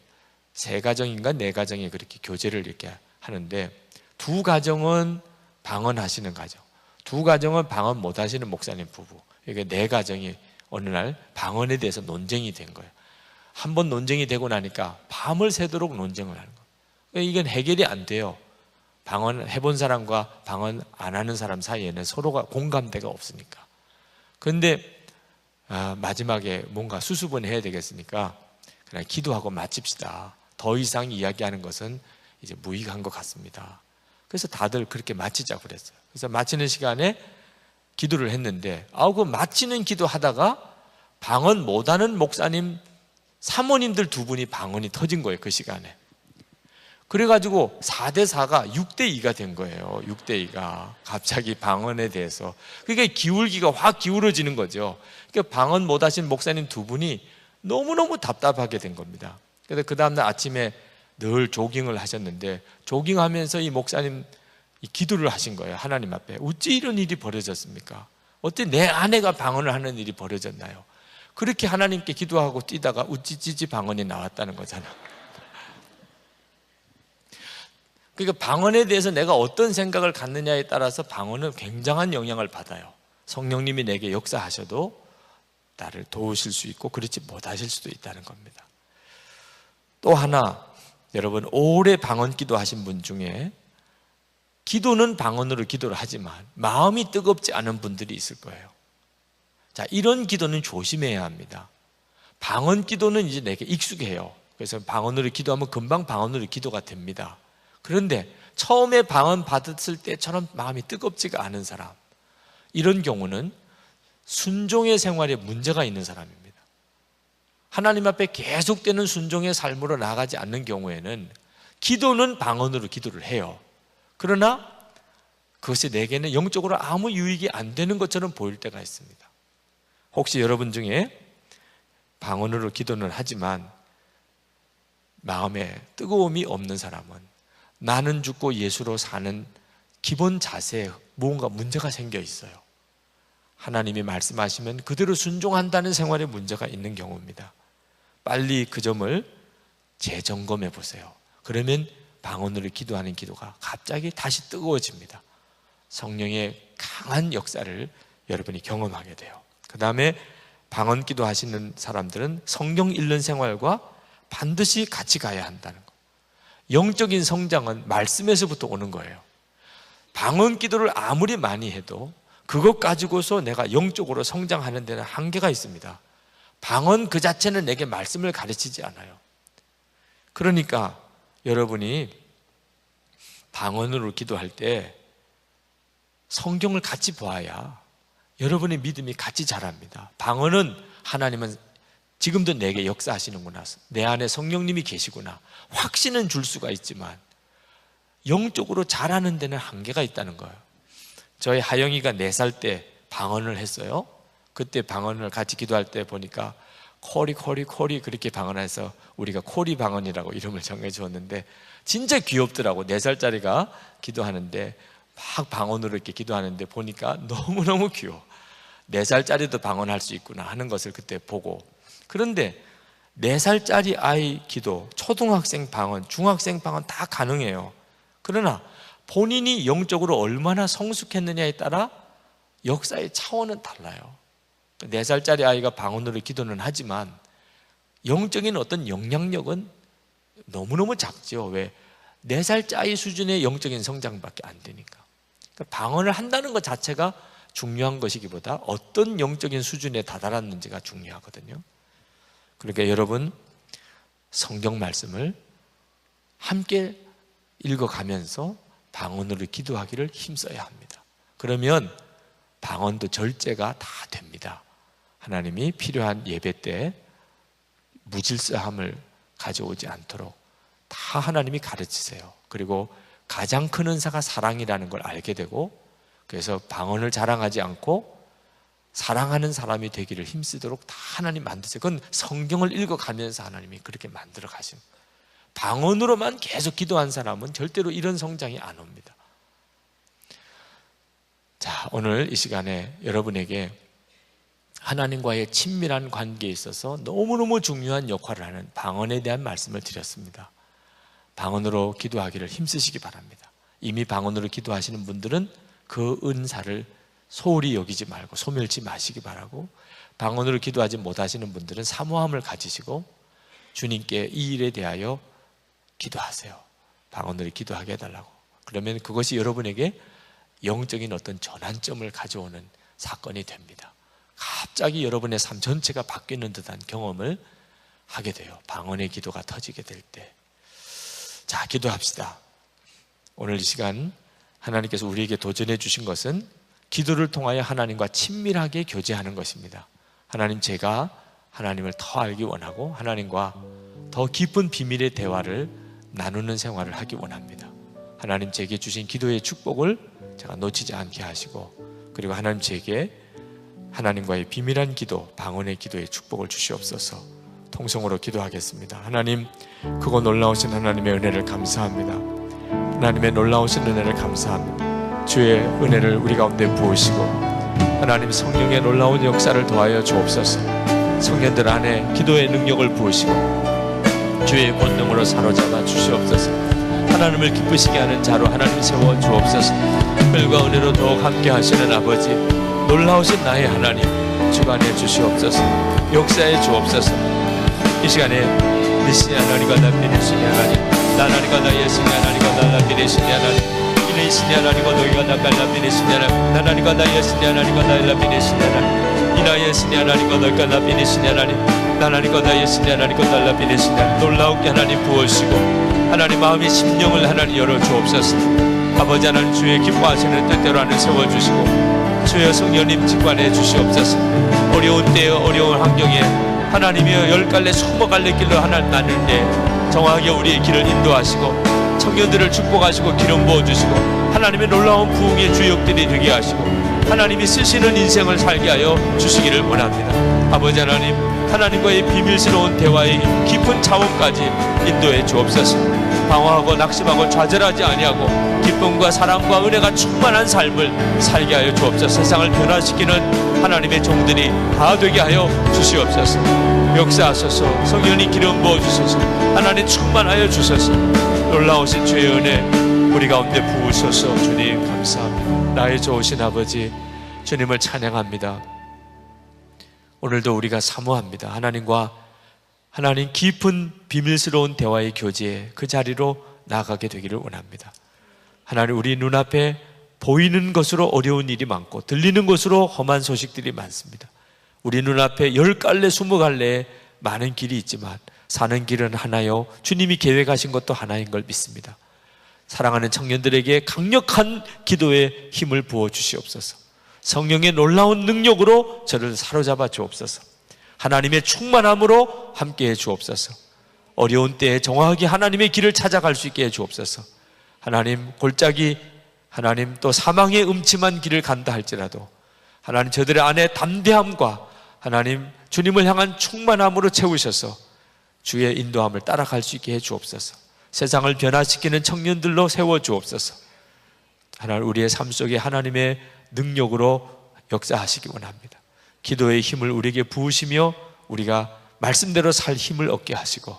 세 가정인가 네 가정이 그렇게 교제를 이렇게 하는데, 두 가정은 방언하시는 가정, 두 가정은 방언 못 하시는 목사님 부부, 이게 네 가정이 어느 날 방언에 대해서 논쟁이 된 거예요. 한 번 논쟁이 되고 나니까 밤을 새도록 논쟁을 하는 거예요. 이건 해결이 안 돼요. 방언 해본 사람과 방언 안 하는 사람 사이에는 서로가 공감대가 없으니까. 그런데 마지막에 뭔가 수습은 해야 되겠으니까 그냥 기도하고 마칩시다. 더 이상 이야기하는 것은 이제 무익한 것 같습니다. 그래서 다들 그렇게 마치자고 그랬어요. 그래서 마치는 시간에 기도를 했는데, 그 마치는 기도 하다가 방언 못하는 목사님 사모님들 두 분이 방언이 터진 거예요. 그 시간에. 그래가지고 4대4가 6대2가 된 거예요. 6대2가 갑자기 방언에 대해서. 그러니까 기울기가 확 기울어지는 거죠. 그러니까 방언 못하신 목사님 두 분이 너무너무 답답하게 된 겁니다. 그래서 그 다음날 아침에 늘 조깅을 하셨는데, 조깅하면서 이 목사님 이 기도를 하신 거예요. 하나님 앞에. 어찌 이런 일이 벌어졌습니까? 어떻게 내 아내가 방언을 하는 일이 벌어졌나요? 그렇게 하나님께 기도하고 뛰다가 우찌찌찌 방언이 나왔다는 거잖아요. 그러니까 방언에 대해서 내가 어떤 생각을 갖느냐에 따라서 방언은 굉장한 영향을 받아요. 성령님이 내게 역사하셔도 나를 도우실 수 있고 그렇지 못하실 수도 있다는 겁니다. 또 하나, 여러분 오래 방언 기도하신 분 중에 기도는 방언으로 기도를 하지만 마음이 뜨겁지 않은 분들이 있을 거예요. 자, 이런 기도는 조심해야 합니다. 방언 기도는 이제 내게 익숙해요. 그래서 방언으로 기도하면 금방 방언으로 기도가 됩니다. 그런데 처음에 방언 받았을 때처럼 마음이 뜨겁지가 않은 사람, 이런 경우는 순종의 생활에 문제가 있는 사람입니다. 하나님 앞에 계속되는 순종의 삶으로 나아가지 않는 경우에는 기도는 방언으로 기도를 해요. 그러나 그것이 내게는 영적으로 아무 유익이 안 되는 것처럼 보일 때가 있습니다. 혹시 여러분 중에 방언으로 기도는 하지만 마음에 뜨거움이 없는 사람은 나는 죽고 예수로 사는 기본 자세에 뭔가 문제가 생겨 있어요. 하나님이 말씀하시면 그대로 순종한다는 생활에 문제가 있는 경우입니다. 빨리 그 점을 재점검해 보세요. 그러면 방언으로 기도하는 기도가 갑자기 다시 뜨거워집니다. 성령의 강한 역사를 여러분이 경험하게 돼요. 그 다음에 방언 기도하시는 사람들은 성경 읽는 생활과 반드시 같이 가야 한다는 거. 영적인 성장은 말씀에서부터 오는 거예요. 방언 기도를 아무리 많이 해도 그것 가지고서 내가 영적으로 성장하는 데는 한계가 있습니다. 방언 그 자체는 내게 말씀을 가르치지 않아요. 그러니까 여러분이 방언으로 기도할 때 성경을 같이 보아야 여러분의 믿음이 같이 자랍니다. 방언은 하나님은 지금도 내게 역사하시는구나, 내 안에 성령님이 계시구나, 확신은 줄 수가 있지만 영적으로 자라는 데는 한계가 있다는 거예요. 저희 하영이가 4살 때 방언을 했어요. 그때 방언을 같이 기도할 때 보니까 코리 그렇게 방언해서 우리가 코리 방언이라고 이름을 정해주었는데 진짜 귀엽더라고. 4살짜리가 기도하는데 막 방언으로 이렇게 기도하는데 보니까 너무너무 귀여워. 4살짜리도 방언할 수 있구나 하는 것을 그때 보고. 그런데 4살짜리 아이 기도, 초등학생 방언, 중학생 방언 다 가능해요. 그러나 본인이 영적으로 얼마나 성숙했느냐에 따라 역사의 차원은 달라요. 4살짜리 아이가 방언으로 기도는 하지만 영적인 어떤 영향력은 너무너무 작죠. 왜? 4살짜리 수준의 영적인 성장밖에 안 되니까. 그러니까 방언을 한다는 것 자체가 중요한 것이기보다 어떤 영적인 수준에 다다랐는지가 중요하거든요. 그러니까 여러분 성경 말씀을 함께 읽어가면서 방언으로 기도하기를 힘써야 합니다. 그러면 방언도 절제가 다 됩니다. 하나님이 필요한 예배 때 무질서함을 가져오지 않도록 다 하나님이 가르치세요. 그리고 가장 큰 은사가 사랑이라는 걸 알게 되고, 그래서 방언을 자랑하지 않고 사랑하는 사람이 되기를 힘쓰도록 다 하나님 만드세요. 그건 성경을 읽어가면서 하나님이 그렇게 만들어 가십니다. 방언으로만 계속 기도한 사람은 절대로 이런 성장이 안 옵니다. 자, 오늘 이 시간에 여러분에게 하나님과의 친밀한 관계에 있어서 너무너무 중요한 역할을 하는 방언에 대한 말씀을 드렸습니다. 방언으로 기도하기를 힘쓰시기 바랍니다. 이미 방언으로 기도하시는 분들은 그 은사를 소홀히 여기지 말고 소멸치 마시기 바라고, 방언으로 기도하지 못하시는 분들은 사모함을 가지시고 주님께 이 일에 대하여 기도하세요. 방언으로 기도하게 해달라고. 그러면 그것이 여러분에게 영적인 어떤 전환점을 가져오는 사건이 됩니다. 갑자기 여러분의 삶 전체가 바뀌는 듯한 경험을 하게 돼요. 방언의 기도가 터지게 될 때. 자, 기도합시다. 오늘 이 시간 하나님께서 우리에게 도전해 주신 것은 기도를 통하여 하나님과 친밀하게 교제하는 것입니다. 하나님, 제가 하나님을 더 알기 원하고 하나님과 더 깊은 비밀의 대화를 나누는 생활을 하기 원합니다. 하나님 제게 주신 기도의 축복을 제가 놓치지 않게 하시고, 그리고 하나님 제게 하나님과의 비밀한 기도, 방언의 기도의 축복을 주시옵소서. 통성으로 기도하겠습니다. 하나님, 크고 놀라우신 하나님의 은혜를 감사합니다. 하나님의 놀라우신 은혜를 감사합니다. 주의 은혜를 우리 가운데 부으시고 하나님 성령의 놀라운 역사를 더하여 주옵소서. 성년들 안에 기도의 능력을 부으시고 주의 권능으로 사로잡아 주시옵소서. 하나님을 기쁘시게 하는 자로 하나님 세워 주옵소서. 별과 은혜로 더욱 함께 하시는 아버지, 놀라우신 나의 하나님 주관해 주시옵소서. 역사해 주옵소서. 이 시간에 니시니 하나님과 남미니시니 하나님, 나나니가 나 예수니 하나님과 나 남미니시니 하나님, 이네시니 하나님과 너희가 나 갈라미니시니 하나님, 나나니가 나 예수니 하나님과 나 일라미니시니 하나님, 이나 예수니 하나님과 너희가 남미니시니 하나님, 나나니가 나 예수니 하나님과 달라미니시니 하나님, 놀라우게 하나님 부으시고 하나님 마음의 심령을 하나님 열어 주옵소서. 아버지 하나님, 주의 기뻐하시는 뜻대로 하나님 세워주시고 주여 성령님 직관해 주시옵소서. 어려운 때에 어려운 환경에 하나님이여 열 갈래 스무 갈래 길로 하나님 나눌 때 정확하게 우리의 길을 인도하시고 청년들을 축복하시고 기름 부어주시고 하나님의 놀라운 부흥의 주역들이 되게 하시고 하나님이 쓰시는 인생을 살게 하여 주시기를 원합니다. 아버지 하나님, 하나님과의 비밀스러운 대화의 깊은 차원까지 인도해 주옵소서. 방황하고 낙심하고 좌절하지 아니하고 기쁨과 사랑과 은혜가 충만한 삶을 살게 하여 주옵소서. 세상을 변화시키는 하나님의 종들이 다 되게 하여 주시옵소서. 역사하소서. 성령이 기름 부어주소서. 하나님 충만하여 주소서. 놀라우신 주의 은혜 우리 가운데 부으소서. 주님 감사합니다. 나의 좋으신 아버지, 주님을 찬양합니다. 오늘도 우리가 사모합니다. 하나님과 하나님 깊은 비밀스러운 대화의 교제에 그 자리로 나아가게 되기를 원합니다. 하나님, 우리 눈앞에 보이는 것으로 어려운 일이 많고 들리는 것으로 험한 소식들이 많습니다. 우리 눈앞에 10갈래 20갈래의 많은 길이 있지만 사는 길은 하나요, 주님이 계획하신 것도 하나인 걸 믿습니다. 사랑하는 청년들에게 강력한 기도의 힘을 부어 주시옵소서. 성령의 놀라운 능력으로 저를 사로잡아 주옵소서. 하나님의 충만함으로 함께해 주옵소서. 어려운 때에 정확하게 하나님의 길을 찾아갈 수 있게 해 주옵소서. 하나님, 골짜기, 하나님 또 사망의 음침한 길을 간다 할지라도 하나님 저들의 안에 담대함과 하나님 주님을 향한 충만함으로 채우셔서 주의 인도함을 따라갈 수 있게 해 주옵소서. 세상을 변화시키는 청년들로 세워 주옵소서. 하나님, 우리의 삶 속에 하나님의 능력으로 역사하시기 원합니다. 기도의 힘을 우리에게 부으시며 우리가 말씀대로 살 힘을 얻게 하시고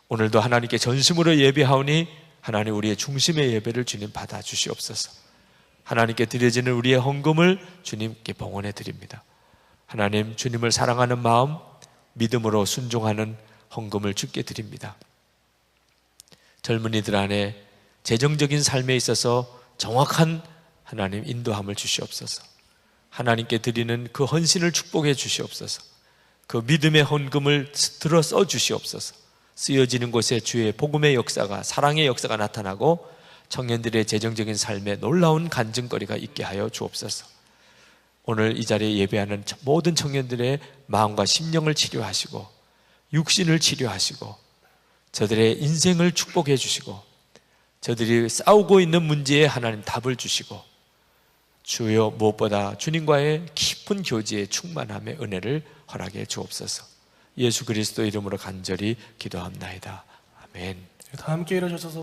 오늘도 하나님께 전심으로 예배하오니 하나님 우리의 중심의 예배를 주님 받아 주시옵소서. 하나님께 드려지는 우리의 헌금을 주님께 봉헌해 드립니다. 하나님, 주님을 사랑하는 마음, 믿음으로 순종하는 헌금을 주께 드립니다. 젊은이들 안에 재정적인 삶에 있어서 정확한 하나님 인도함을 주시옵소서. 하나님께 드리는 그 헌신을 축복해 주시옵소서. 그 믿음의 헌금을 들어 써 주시옵소서. 쓰여지는 곳에 주의 복음의 역사가, 사랑의 역사가 나타나고 청년들의 재정적인 삶에 놀라운 간증거리가 있게 하여 주옵소서. 오늘 이 자리에 예배하는 모든 청년들의 마음과 심령을 치료하시고 육신을 치료하시고 저들의 인생을 축복해 주시고 저들이 싸우고 있는 문제에 하나님 답을 주시고 주여 무엇보다 주님과의 깊은 교제의 충만함의 은혜를 허락해 주옵소서. 예수 그리스도 이름으로 간절히 기도합나이다. 아멘. 다 함께 일어서셔서